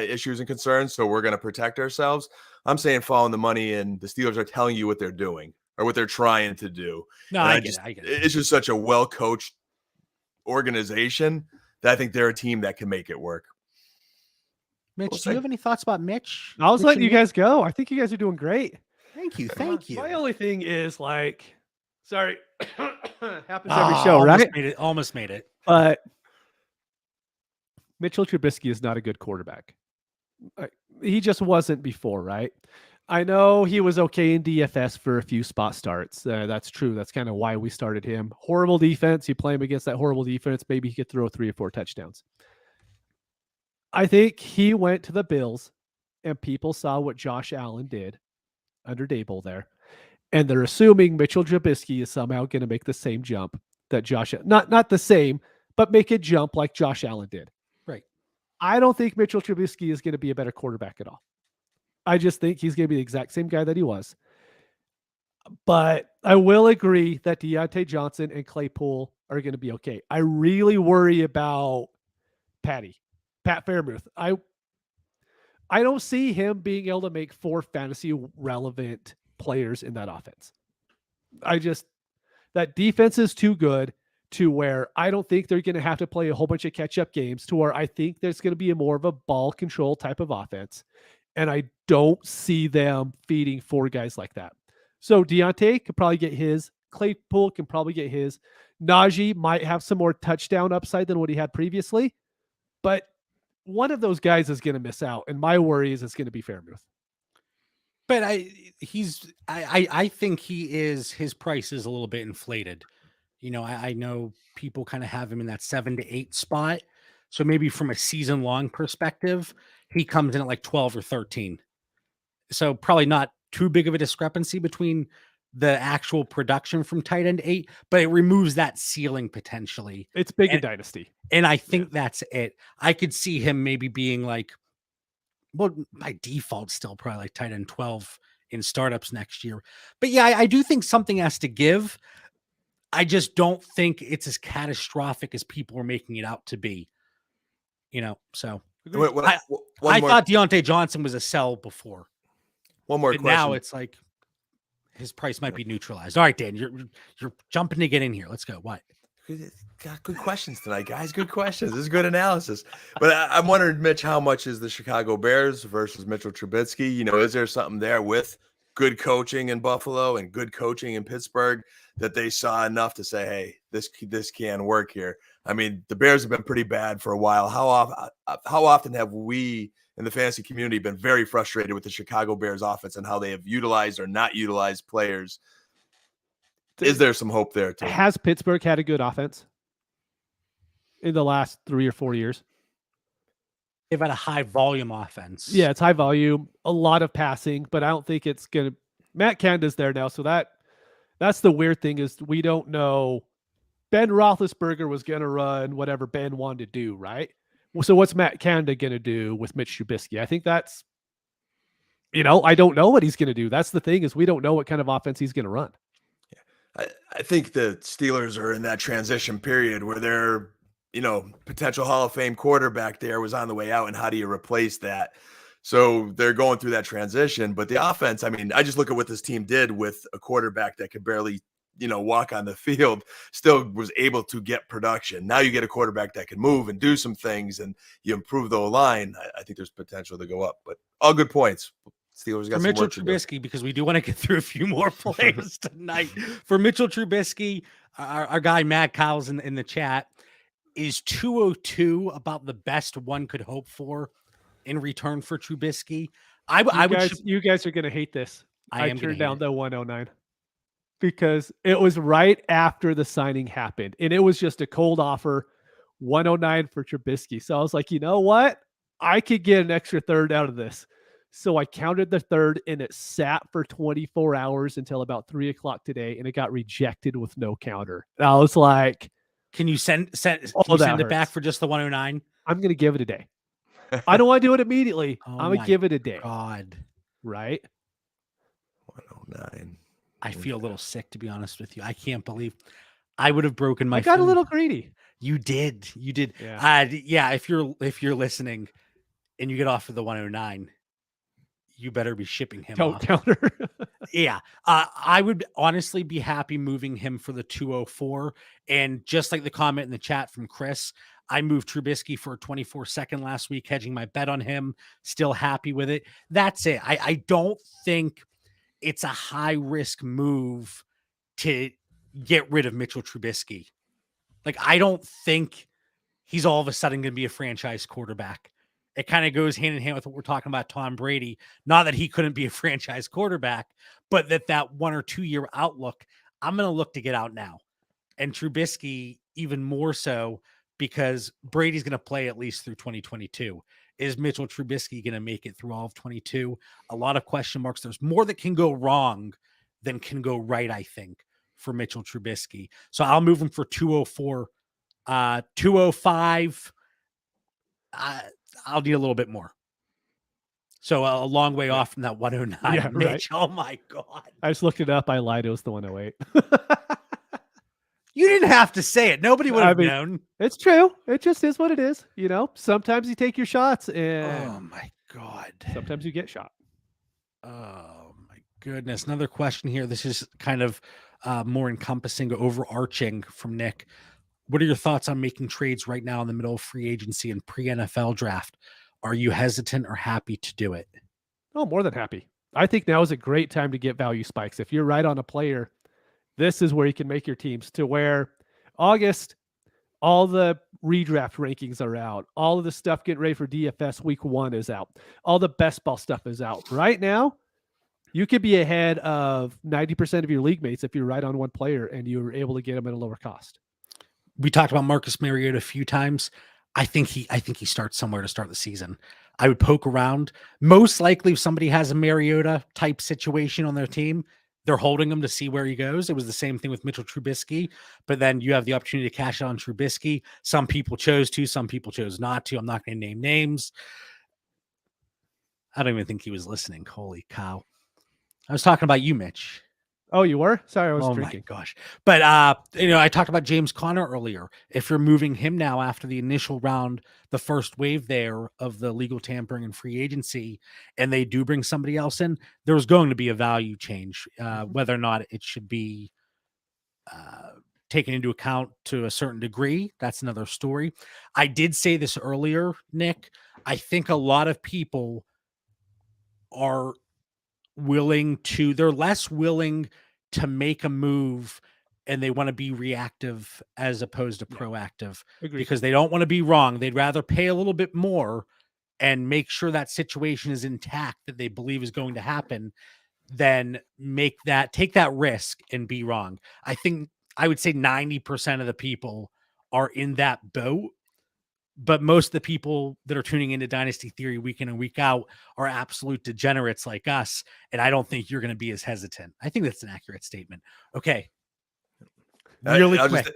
issues and concerns, so we're going to protect ourselves. I'm saying following the money, and the Steelers are telling you what they're doing or what they're trying to do. No, I get it. It's just such a well-coached organization that I think they're a team that can make it work. Mitch, do you have any thoughts about Mitch? I was letting you guys go. I think you guys are doing great. Thank you. My only thing is sorry, happens every show, right? Almost made it. But Mitchell Trubisky is not a good quarterback. He just wasn't before, right? I know he was okay in DFS for a few spot starts. That's true. That's kind of why we started him. Horrible defense. You play him against that horrible defense. Maybe he could throw 3 or 4 touchdowns. I think he went to the Bills and people saw what Josh Allen did under Dable there. And they're assuming Mitchell Trubisky is somehow going to make the same jump that not the same, but make a jump like Josh Allen did. Right. I don't think Mitchell Trubisky is going to be a better quarterback at all. I just think he's going to be the exact same guy that he was. But I will agree that Deontay Johnson and Claypool are going to be okay. I really worry about Pat Freiermuth. I don't see him being able to make 4 fantasy relevant players in that offense. That defense is too good to where I don't think they're going to have to play a whole bunch of catch-up games to where I think there's going to be more of a ball control type of offense. And I don't see them feeding 4 guys like that. So Deontay could probably get his. Claypool can probably get his. Najee might have some more touchdown upside than what he had previously. But one of those guys is going to miss out. And my worry is it's going to be Freiermuth. But I think his price is a little bit inflated. I know people kind of have him in that 7 to 8 spot. So maybe from a season long perspective, he comes in at like 12 or 13. So probably not too big of a discrepancy between the actual production from tight end 8, but it removes that ceiling potentially. It's big in Dynasty. And I think that's it. I could see him maybe being like, well, by default, still probably like tight end 12 in startups next year. But yeah, I do think something has to give. I just don't think it's as catastrophic as people are making it out to be. So I thought Deontay Johnson was a sell before. One more question. Now it's like his price might be neutralized. All right, Dan, you're jumping to get in here. Let's go. What? Got good questions tonight, guys. Good questions. This is good analysis. But I'm wondering, Mitch, how much is the Chicago Bears versus Mitchell Trubisky? Is there something there with good coaching in Buffalo and good coaching in Pittsburgh that they saw enough to say, hey, this can work here? I mean, the Bears have been pretty bad for a while. How often have we in the fantasy community been very frustrated with the Chicago Bears offense and how they have utilized or not utilized players? Is there some hope there too? Has Pittsburgh had a good offense in the last 3 or 4 years? They've had a high volume offense. Yeah, it's high volume, a lot of passing, but I don't think it's going to. Matt Canada's there now, so that That's the weird thing is we don't know. Ben Roethlisberger was going to run whatever Ben wanted to do, right? Well, so what's Matt Canada going to do with Mitch Trubisky? I think that's, I don't know what he's going to do. That's the thing is we don't know what kind of offense he's going to run. I think the Steelers are in that transition period where their, potential Hall of Fame quarterback there was on the way out, and how do you replace that? So they're going through that transition. But the offense, I mean, I just look at what this team did with a quarterback that could barely, walk on the field, still was able to get production. Now you get a quarterback that can move and do some things, and you improve the line. I think there's potential to go up. But all good points. Steelers got for some Mitchell work to do. Trubisky, because we do want to get through a few more players tonight. For Mitchell Trubisky, our guy Matt Kyle's in the chat, is 202 about the best one could hope for in return for Trubisky? You guys are going to hate this. I turned down the 109 because it was right after the signing happened, and it was just a cold offer, 109 for Trubisky. So I was like, you know what? I could get an extra third out of this. So I counted the third, and it sat for 24 hours until about 3:00 today, and it got rejected with no counter. And I was like, can you send it back for just the 109? I'm going to give it a day. I don't want to do it immediately. Oh I'm going to give it a day. God. Right? 109. I feel a little sick, to be honest with you. I can't believe I would have broken my I got phone. a little greedy. You did. Yeah. If you're listening and you get off of the 109, you better be shipping him Don't off. counter. Yeah. I would honestly be happy moving him for the 204. And just like the comment in the chat from Chris, I moved Trubisky for a 24-second last week, hedging my bet on him. Still happy with it. That's it. I don't think it's a high-risk move to get rid of Mitchell Trubisky. Like, I don't think he's all of a sudden going to be a franchise quarterback. It kind of goes hand in hand with what we're talking about Tom Brady. Not that he couldn't be a franchise quarterback, but that 1 or 2 year outlook, I'm going to look to get out now. And Trubisky even more so, because Brady's going to play at least through 2022. Is Mitchell Trubisky going to make it through all of 22? A lot of question marks. There's more that can go wrong than can go right, I think, for Mitchell Trubisky. So I'll move him for 204, 205. I'll need a little bit more. So a long way off from that 109. Yeah, Mitch, right. oh my God. I just looked it up. I lied. It was the 108. You didn't have to say it. Nobody would have known. It's true. It just is what it is. Sometimes you take your shots, and oh my God. sometimes you get shot. Oh my goodness. Another question here. This is kind of more encompassing, overarching from Nick. What are your thoughts on making trades right now in the middle of free agency and pre-NFL draft? Are you hesitant or happy to do it? Oh, more than happy. I think now is a great time to get value spikes. If you're right on a player, this is where you can make your teams, to where August, all the redraft rankings are out. All of the stuff getting ready for DFS week 1 is out. All the best ball stuff is out. Right now, you could be ahead of 90% of your league mates if you're right on one player and you're able to get them at a lower cost. We talked about Marcus Mariota a few times. I think he starts somewhere to start the season. I would poke around. Most likely, if somebody has a Mariota type situation on their team, they're holding him to see where he goes. It was the same thing with Mitchell Trubisky, but then you have the opportunity to cash out on Trubisky. Some people chose to, some people chose not to. I'm not going to name names. I don't even think he was listening. Holy cow. I was talking about you, Mitch. Oh, you were? Sorry, I was drinking. Oh my gosh. But I talked about James Conner earlier. If you're moving him now after the initial round, the first wave there of the legal tampering and free agency, and they do bring somebody else in, there's going to be a value change. Whether or not it should be taken into account to a certain degree, that's another story. I did say this earlier, Nick. I think a lot of people are they're less willing to make a move, and they want to be reactive as opposed to proactive. Agreed. Because they don't want to be wrong. They'd rather pay a little bit more and make sure that situation is intact that they believe is going to happen than take that risk and be wrong. I would say 90% of the people are in that boat but most of the people that are tuning into Dynasty Theory week in and week out are absolute degenerates like us. And I don't think you're going to be as hesitant. I think that's an accurate statement. Okay. Really quick.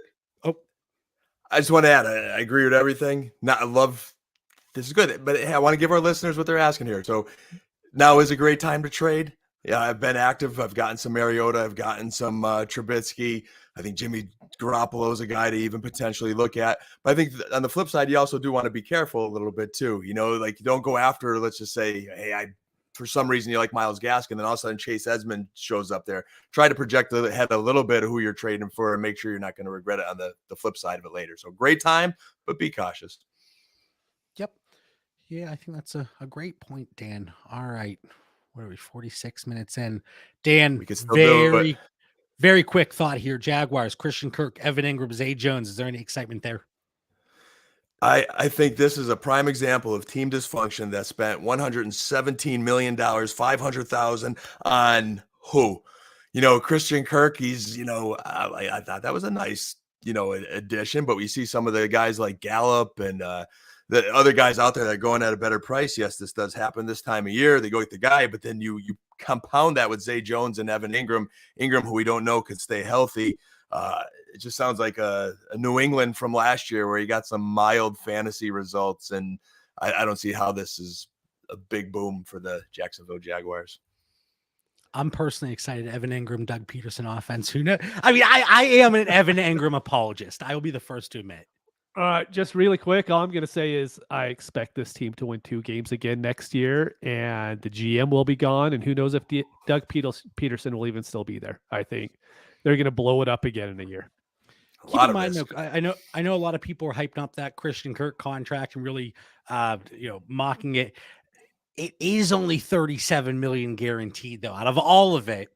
I just want to add, I agree with everything. I love, this is good, but I want to give our listeners what they're asking here. So now is a great time to trade. Yeah, I've been active. I've gotten some Mariota. I've gotten some Trubisky. I think Jimmy Garoppolo is a guy to even potentially look at. But I think on the flip side, you also do want to be careful a little bit too. You know, like you don't go after, let's just say, hey, for some reason you like Myles Gaskin, then all of a sudden Chase Edmonds shows up there. Try to project ahead a little bit of who you're trading for and make sure you're not going to regret it on the flip side of it later. So great time, but be cautious. Yep. Yeah, I think that's a great point, Dan. All right. What are we, 46 minutes in? Dan, very quick thought here. Jaguars, Christian Kirk, Evan Ingram, Zay Jones. Is there any excitement there? I think this is a prime example of team dysfunction that spent $117 million, $500,000 on who? You know, Christian Kirk, he's, I thought that was a nice, addition, but we see some of the guys like Gallup and the other guys out there that are going at a better price. Yes, this does happen this time of year. They go with the guy, but then you compound that with Zay Jones and Evan Ingram, who we don't know could stay healthy. It just sounds like a New England from last year where he got some mild fantasy results. And I don't see how this is a big boom for the Jacksonville Jaguars. I'm personally excited. Evan Ingram, Doug Peterson offense. Who knows? I mean, I am an Evan Ingram apologist. I will be the first to admit. Just really quick, all I'm going to say is I expect this team to win 2 games again next year, and the GM will be gone, and who knows if Doug Peterson will even still be there. I think they're going to blow it up again in a year. Keep in mind, though, I know a lot of people are hyping up that Christian Kirk contract and really, mocking it. It is only $37 million guaranteed, though, out of all of it.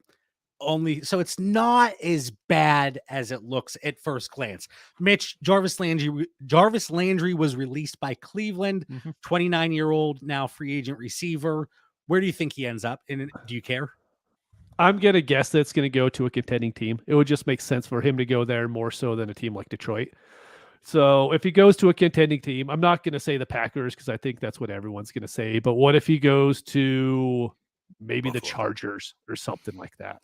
So it's not as bad as it looks at first glance. Mitch, Jarvis Landry was released by Cleveland, 29-year-old, now free agent receiver. Where do you think he ends up? And do you care? I'm going to guess that it's going to go to a contending team. It would just make sense for him to go there more so than a team like Detroit. So if he goes to a contending team, I'm not going to say the Packers because I think that's what everyone's going to say. But what if he goes to maybe Buffalo, the Chargers or something like that?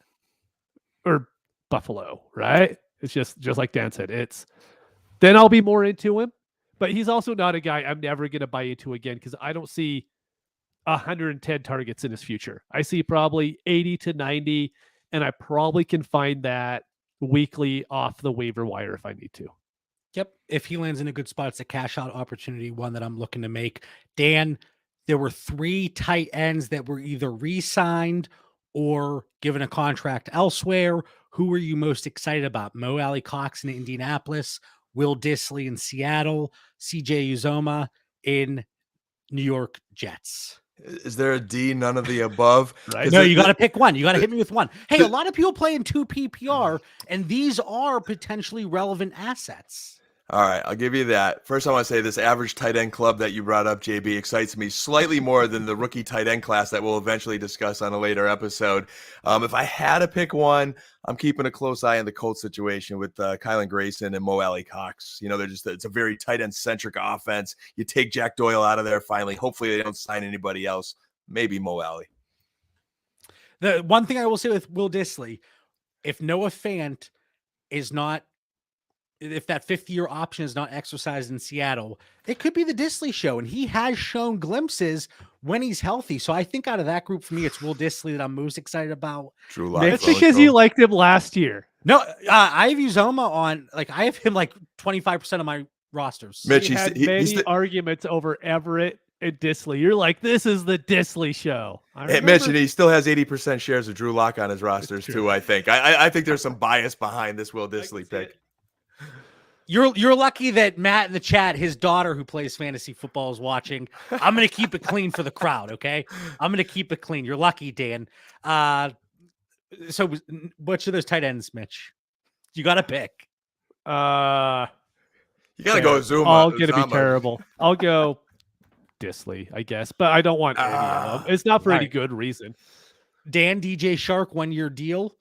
Or Buffalo, right? It's just like Dan said. Then I'll be more into him. But he's also not a guy I'm never going to buy into again because I don't see 110 targets in his future. I see probably 80 to 90, and I probably can find that weekly off the waiver wire if I need to. Yep. If he lands in a good spot, it's a cash out opportunity, one that I'm looking to make. Dan, there were 3 tight ends that were either re-signed or given a contract elsewhere. Who were you most excited about? Mo Alley-Cox in Indianapolis, Will Dissly in Seattle, CJ Uzomah in New York Jets. Is there a D, none of the above? Right. No, you got to pick one. You got to hit me with one. Hey, a lot of people play in 2 PPR, and these are potentially relevant assets. All right, I'll give you that. First, I want to say this average tight end club that you brought up, JB, excites me slightly more than the rookie tight end class that we'll eventually discuss on a later episode. If I had to pick one, I'm keeping a close eye on the Colts situation with Kylan Grayson and Mo Alley-Cox. It's a very tight end centric offense. You take Jack Doyle out of there finally. Hopefully they don't sign anybody else. Maybe Mo Alley. The one thing I will say with Will Dissly, if Noah Fant is not, if that 5th-year option is not exercised in Seattle, it could be the Dissly show. And he has shown glimpses when he's healthy. So I think out of that group, for me, it's Will Dissly that I'm most excited about. True life. That's because you liked him last year. No, I have Uzomah on, I have him 25% of my rosters. Mitch, he had many arguments over Everett and Dissly. You're like, this is the Dissly show. Hey, Mitch, and he still has 80% shares of Drew Lock on his rosters too, I think. I think there's some bias behind this Will Dissly pick. You're lucky that Matt in the chat, his daughter who plays fantasy football, is watching. I'm going to keep it clean for the crowd, okay? I'm going to keep it clean. You're lucky, Dan. So which of those tight ends, Mitch? You got to pick. You got to go Zuma. All going to be terrible. I'll go Dissly, I guess, but I don't want any of them. It's not for any good reason. Dan, DJ Shark, 1-year deal.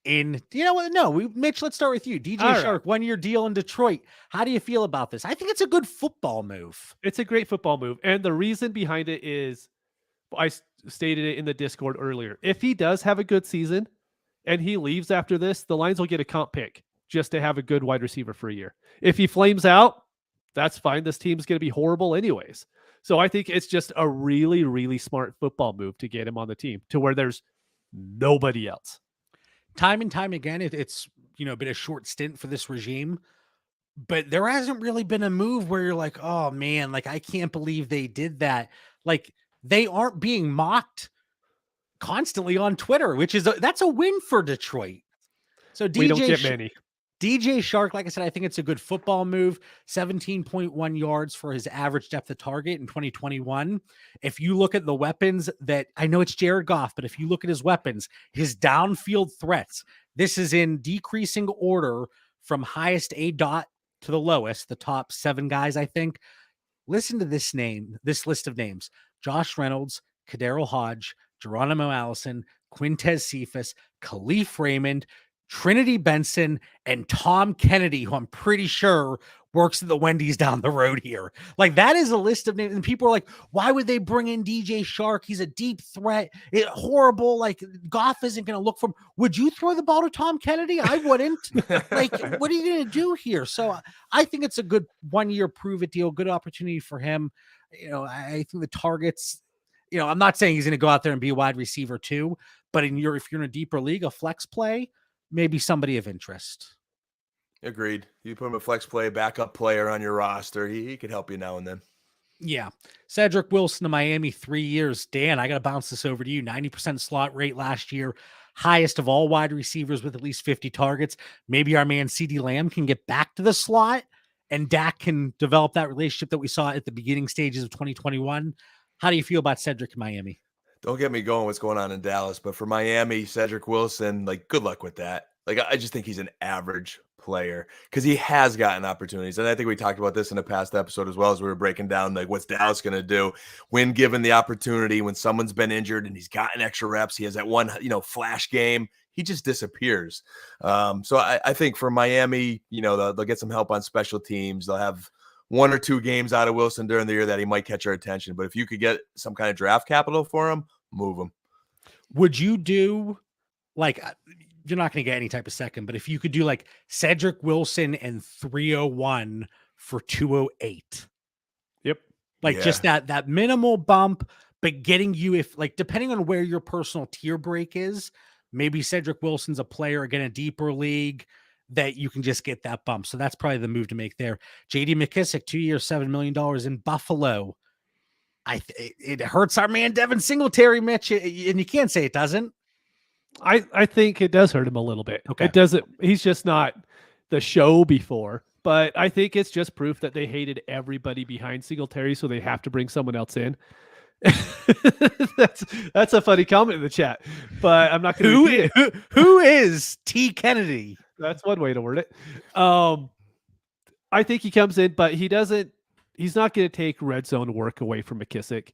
Mitch, let's start with you. DJ All Shark, right. 1-year deal in Detroit. How do you feel about this? I think it's a good football move. It's a great football move. And the reason behind it is stated it in the Discord earlier. If he does have a good season and he leaves after this, the Lions will get a comp pick just to have a good wide receiver for a year. If he flames out, that's fine. This team's going to be horrible anyways. So I think it's just a really, really smart football move to get him on the team to where there's nobody else. Time and time again, it's been a short stint for this regime, but there hasn't really been a move where you're like, oh man, like I can't believe they did that. Like they aren't being mocked constantly on Twitter, that's a win for Detroit. So we don't get many. DJ Shark, like I said, I think it's a good football move. 17.1 yards for his average depth of target in 2021. If you look at the weapons that I know it's Jared Goff, but if you look at his weapons, his downfield threats, this is in decreasing order from highest A dot to the lowest, the top 7 guys, I think. Listen to this list of names: Josh Reynolds, Kadero Hodge, Geronimo Allison, Quintez Cephas, Khalif Raymond, Trinity Benson, and Tom Kennedy, who I'm pretty sure works at the Wendy's down the road here. Like that is a list of names. And people are like, why would they bring in DJ Shark? He's a deep threat. Horrible. Like Goff isn't going to look for him. Would you throw the ball to Tom Kennedy? I wouldn't. Like, what are you going to do here? So I think it's a good 1-year prove it deal. Good opportunity for him. I think the targets, I'm not saying he's going to go out there and be a wide receiver too, but if you're in a deeper league, a flex play, maybe somebody of interest. Agreed. You put him a flex play, backup player on your roster. He could help you now and then. Yeah. Cedric Wilson to Miami, 3 years. Dan, I got to bounce this over to you. 90% slot rate last year. Highest of all wide receivers with at least 50 targets. Maybe our man CeeDee Lamb can get back to the slot and Dak can develop that relationship that we saw at the beginning stages of 2021. How do you feel about Cedric in Miami? Don't get me going what's going on in Dallas, but for Miami, Cedric Wilson, like good luck with that. Like I just think he's an average player because he has gotten opportunities. And I think we talked about this in a past episode as well as we were breaking down like what's Dallas going to do when given the opportunity, when someone's been injured and he's gotten extra reps. He has that one, flash game. He just disappears. So I think for Miami, they'll get some help on special teams. They'll have 1 or 2 games out of Wilson during the year that he might catch our attention. But if you could get some kind of draft capital for him, move him. Would you do like, you're not going to get any type of second, but if you could do like Cedric Wilson and 301 for 208. Yep. Like just that minimal bump, but getting you, if like, depending on where your personal tier break is, maybe Cedric Wilson's a player again, a deeper league that you can just get that bump. So that's probably the move to make there. JD McKissick, 2 years, $7 million in Buffalo. It hurts our man Devin Singletary, Mitch, and you can't say it doesn't. I think it does hurt him a little bit. Okay. It doesn't. He's just not the show before, but I think it's just proof that they hated everybody behind Singletary, so they have to bring someone else in. That's a funny comment in the chat, but I'm not going to. Who is T. Kennedy? That's one way to word it. I think he comes in, but he doesn't. He's not going to take red zone work away from McKissick,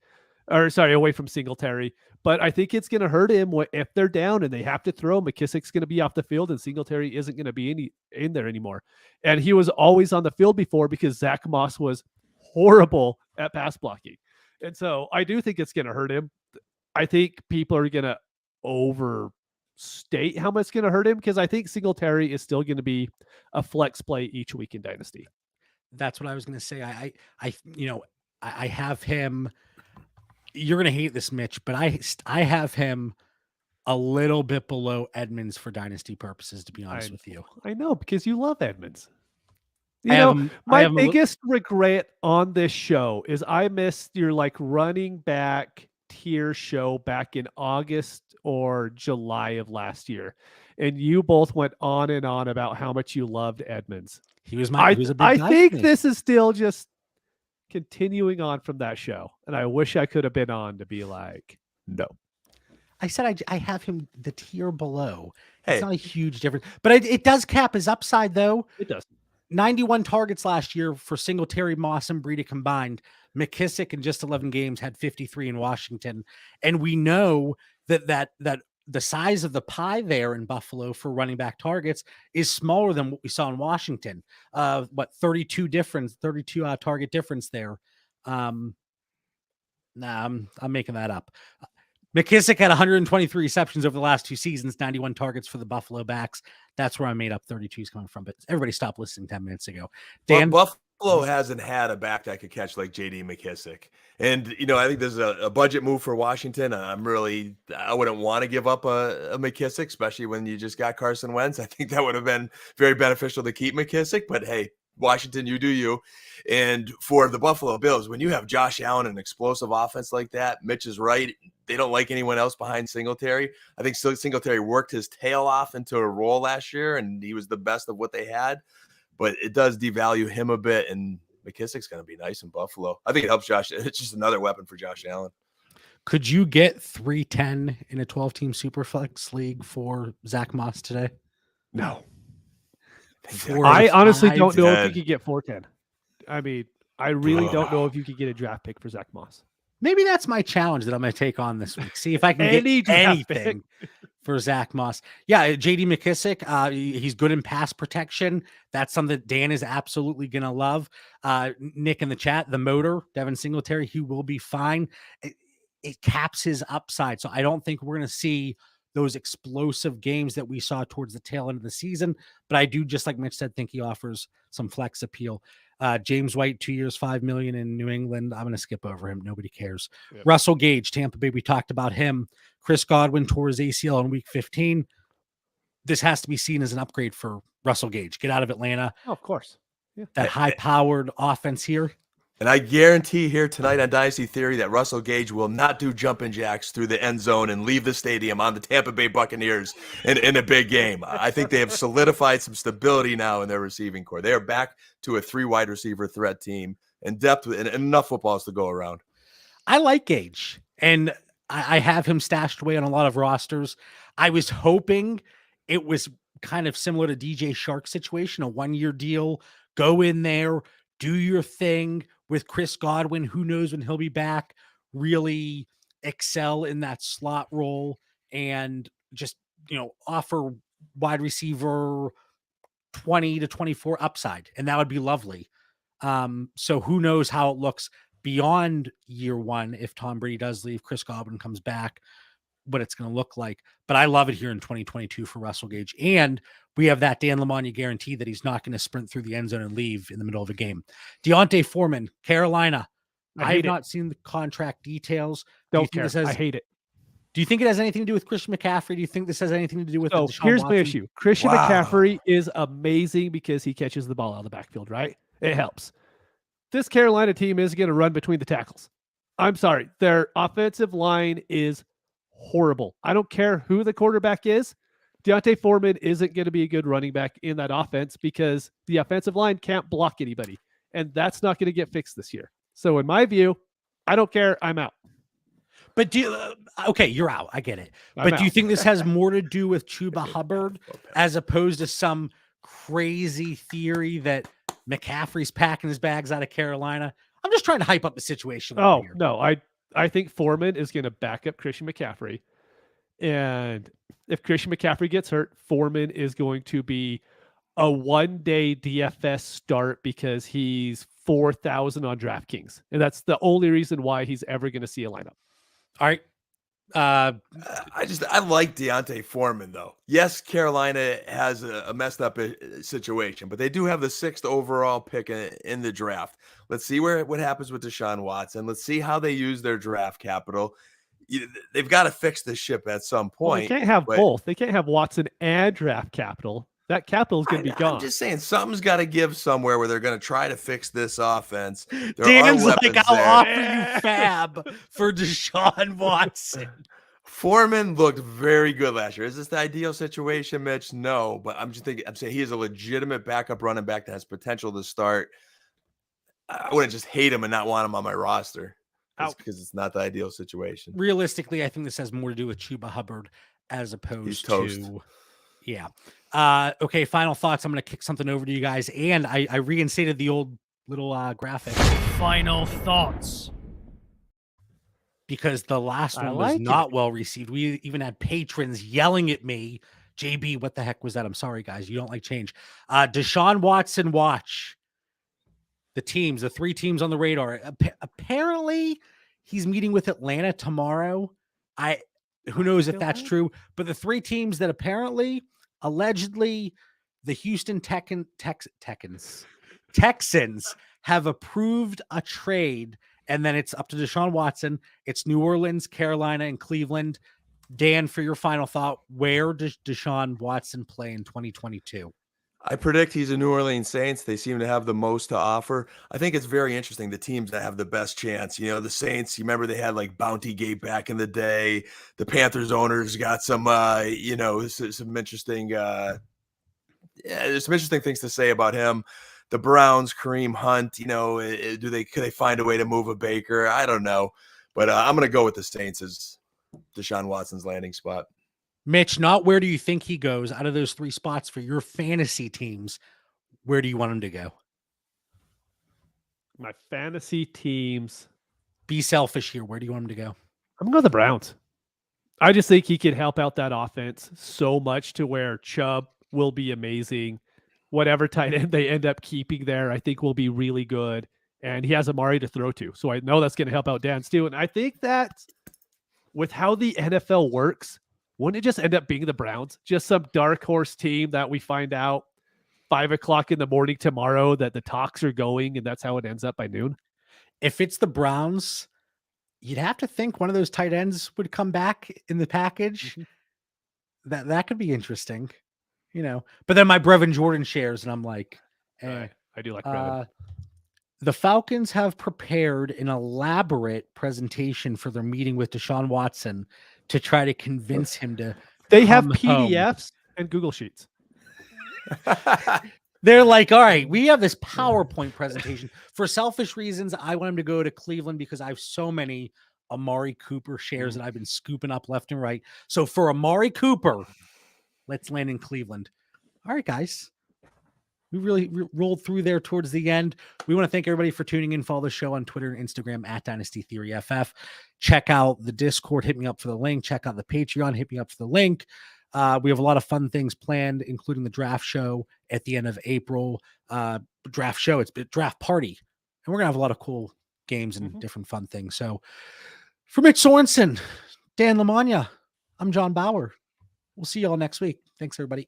away from Singletary. But I think it's going to hurt him if they're down and they have to throw. McKissick's going to be off the field, and Singletary isn't going to be in there anymore. And he was always on the field before because Zach Moss was horrible at pass blocking. And so I do think it's going to hurt him. I think people are going to overstate how much it's going to hurt him because I think Singletary is still going to be a flex play each week in Dynasty. That's what I was going to say. I have him. You're going to hate this, Mitch, but I have him a little bit below Edmonds for Dynasty purposes, to be honest with you. I know, because you love Edmonds. My biggest regret on this show is I missed your running back tier show back in August or July of last year. And you both went on and on about how much you loved Edmonds. He was a big guy. I think this is still just continuing on from that show. And I wish I could have been on to be like, no. I said I have him the tier below. It's not a huge difference. But it does cap his upside, though. It does. 91 targets last year for Singletary, Moss, and Breida combined. McKissick in just 11 games had 53 in Washington. And we know that the size of the pie there in Buffalo for running back targets is smaller than what we saw in Washington. 32 target difference there. I'm making that up. McKissick had 123 receptions over the last 2 seasons, 91 targets for the Buffalo backs. That's where I made up 32 is coming from. But everybody stopped listening 10 minutes ago. Dan, Buffalo hasn't had a back that could catch like J.D. McKissick. And, I think this is a budget move for Washington. I wouldn't want to give up a McKissick, especially when you just got Carson Wentz. I think that would have been very beneficial to keep McKissick. But, hey, Washington, you do you. And for the Buffalo Bills, when you have Josh Allen, an explosive offense like that, Mitch is right. They don't like anyone else behind Singletary. I think Singletary worked his tail off into a role last year, and he was the best of what they had. But it does devalue him a bit, and McKissick's going to be nice in Buffalo. I think it helps Josh. It's just another weapon for Josh Allen. Could you get 310 in a 12-team Superflex league for Zach Moss today? No. I honestly don't know if you could get 410. I mean, I really don't know if you could get a draft pick for Zach Moss. Maybe that's my challenge that I'm going to take on this week. See if I can get anything for Zach Moss. Yeah, J.D. McKissick, he's good in pass protection. That's something that Dan is absolutely going to love. Nick in the chat, the motor, Devin Singletary, he will be fine. It caps his upside. So I don't think we're going to see those explosive games that we saw towards the tail end of the season. But I do, just like Mitch said, think he offers some flex appeal. James White, 2 years, $5 million in New England. I'm going to skip over him. Nobody cares. Yep. Russell Gage, Tampa Bay. We talked about him. Chris Godwin tore his ACL in week 15. This has to be seen as an upgrade for Russell Gage. Get out of Atlanta. Oh, of course. Yeah. That high-powered offense here. And I guarantee here tonight on Dynasty Theory that Russell Gage will not do jumping jacks through the end zone and leave the stadium on the Tampa Bay Buccaneers in a big game. I think they have solidified some stability now in their receiving core. They are back to a 3 wide receiver threat team and depth and enough footballs to go around. I like Gage, and I have him stashed away on a lot of rosters. I was hoping it was kind of similar to DJ Shark's situation, a 1-year deal, go in there, do your thing. With Chris Godwin, who knows when he'll be back, really excel in that slot role and just, offer wide receiver 20 to 24 upside. And that would be lovely. So who knows how it looks beyond year 1 if Tom Brady does leave, Chris Godwin comes back, what it's going to look like. But I love it here in 2022 for Russell Gage. And we have that Dan Lamagna guarantee that he's not going to sprint through the end zone and leave in the middle of a game. Deontay Foreman, Carolina. I have not seen the contract details. Don't care. I hate it. Do you think it has anything to do with Christian McCaffrey? Do you think this has anything to do with here's my issue. Christian McCaffrey is amazing because he catches the ball out of the backfield, right? It helps. This Carolina team is going to run between the tackles. I'm sorry. Their offensive line is horrible. I don't care who the quarterback is. Deontay Foreman isn't going to be a good running back in that offense because the offensive line can't block anybody. And that's not going to get fixed this year. So in my view, I don't care. I'm out. But okay, you're out. I get it. But do you think this has more to do with Chuba Hubbard as opposed to some crazy theory that McCaffrey's packing his bags out of Carolina? I'm just trying to hype up the situation. Oh, no. I think Foreman is going to back up Christian McCaffrey. And if Christian McCaffrey gets hurt, Foreman is going to be a 1-day DFS start because he's 4,000 on DraftKings. And that's the only reason why he's ever going to see a lineup. All right. I like Deontay Foreman, though. Yes, Carolina has a messed up situation, but they do have the 6th overall pick in the draft. Let's see what happens with Deshaun Watson. Let's see how they use their draft capital. They've got to fix this ship at some point. Well, they can't have both. They can't have Watson and draft capital. That capital is going to be gone. I'm just saying something's got to give somewhere where they're going to try to fix this offense. Dan's like, I'll offer you fab for Deshaun Watson. Foreman looked very good last year. Is this the ideal situation, Mitch? No, but I'm saying he is a legitimate backup running back that has potential to start. I wouldn't just hate him and not want him on my roster because it's not the ideal situation. Realistically, I think this has more to do with Chuba Hubbard as opposed to, yeah. Okay, final thoughts. I'm going to kick something over to you guys, and I reinstated the old little graphic. Final thoughts. because the last I one was like not it. well received. We even had patrons yelling at me, JB, what the heck was that? I'm sorry, guys. You don't like change. Deshaun Watson watch. The 3 teams on the radar. Apparently, he's meeting with Atlanta tomorrow. Who knows if that's true, but the 3 teams that apparently, allegedly, the Houston Texans have approved a trade, and then it's up to Deshaun Watson. It's New Orleans, Carolina, and Cleveland. Dan, for your final thought, where does Deshaun Watson play in 2022? I predict he's a New Orleans Saints. They seem to have the most to offer. I think it's very interesting, the teams that have the best chance. You know, the Saints, you remember they had like Bounty Gate back in the day. The Panthers owners got some, some interesting, there's some interesting things to say about him. The Browns, Kareem Hunt, could they find a way to move a Baker? I don't know. But I'm going to go with the Saints as Deshaun Watson's landing spot. Mitch, not where do you think he goes out of those 3 spots for your fantasy teams? Where do you want him to go? My fantasy teams. Be selfish here. Where do you want him to go? I'm going to go the Browns. I just think he can help out that offense so much to where Chubb will be amazing. Whatever tight end they end up keeping there, I think will be really good. And he has Amari to throw to. So I know that's going to help out Dan's too. And I think that with how the NFL works, wouldn't it just end up being the Browns? Just some dark horse team that we find out 5:00 in the morning tomorrow that the talks are going, and that's how it ends up by noon. If it's the Browns, you'd have to think one of those tight ends would come back in the package. Mm-hmm. That could be interesting, But then my Brevin Jordan shares, and I'm like, I do like Brevin. The Falcons have prepared an elaborate presentation for their meeting with Deshaun Watson to try to convince him to. They have PDFs and Google Sheets. They're like, all right, we have this PowerPoint presentation. For selfish reasons, I want him to go to Cleveland because I have so many Amari Cooper shares that I've been scooping up left and right. So for Amari Cooper, let's land in Cleveland. All right, guys. We really rolled through there towards the end. We want to thank everybody for tuning in. Follow the show on Twitter and Instagram at Dynasty Theory FF. Check out the Discord. Hit me up for the link. Check out the Patreon. Hit me up for the link. We have a lot of fun things planned, including the draft show at the end of April. Draft show. It's a draft party. And we're going to have a lot of cool games and different fun things. So for Mitch Sorensen, Dan Lamagna, I'm John Bauer. We'll see you all next week. Thanks, everybody.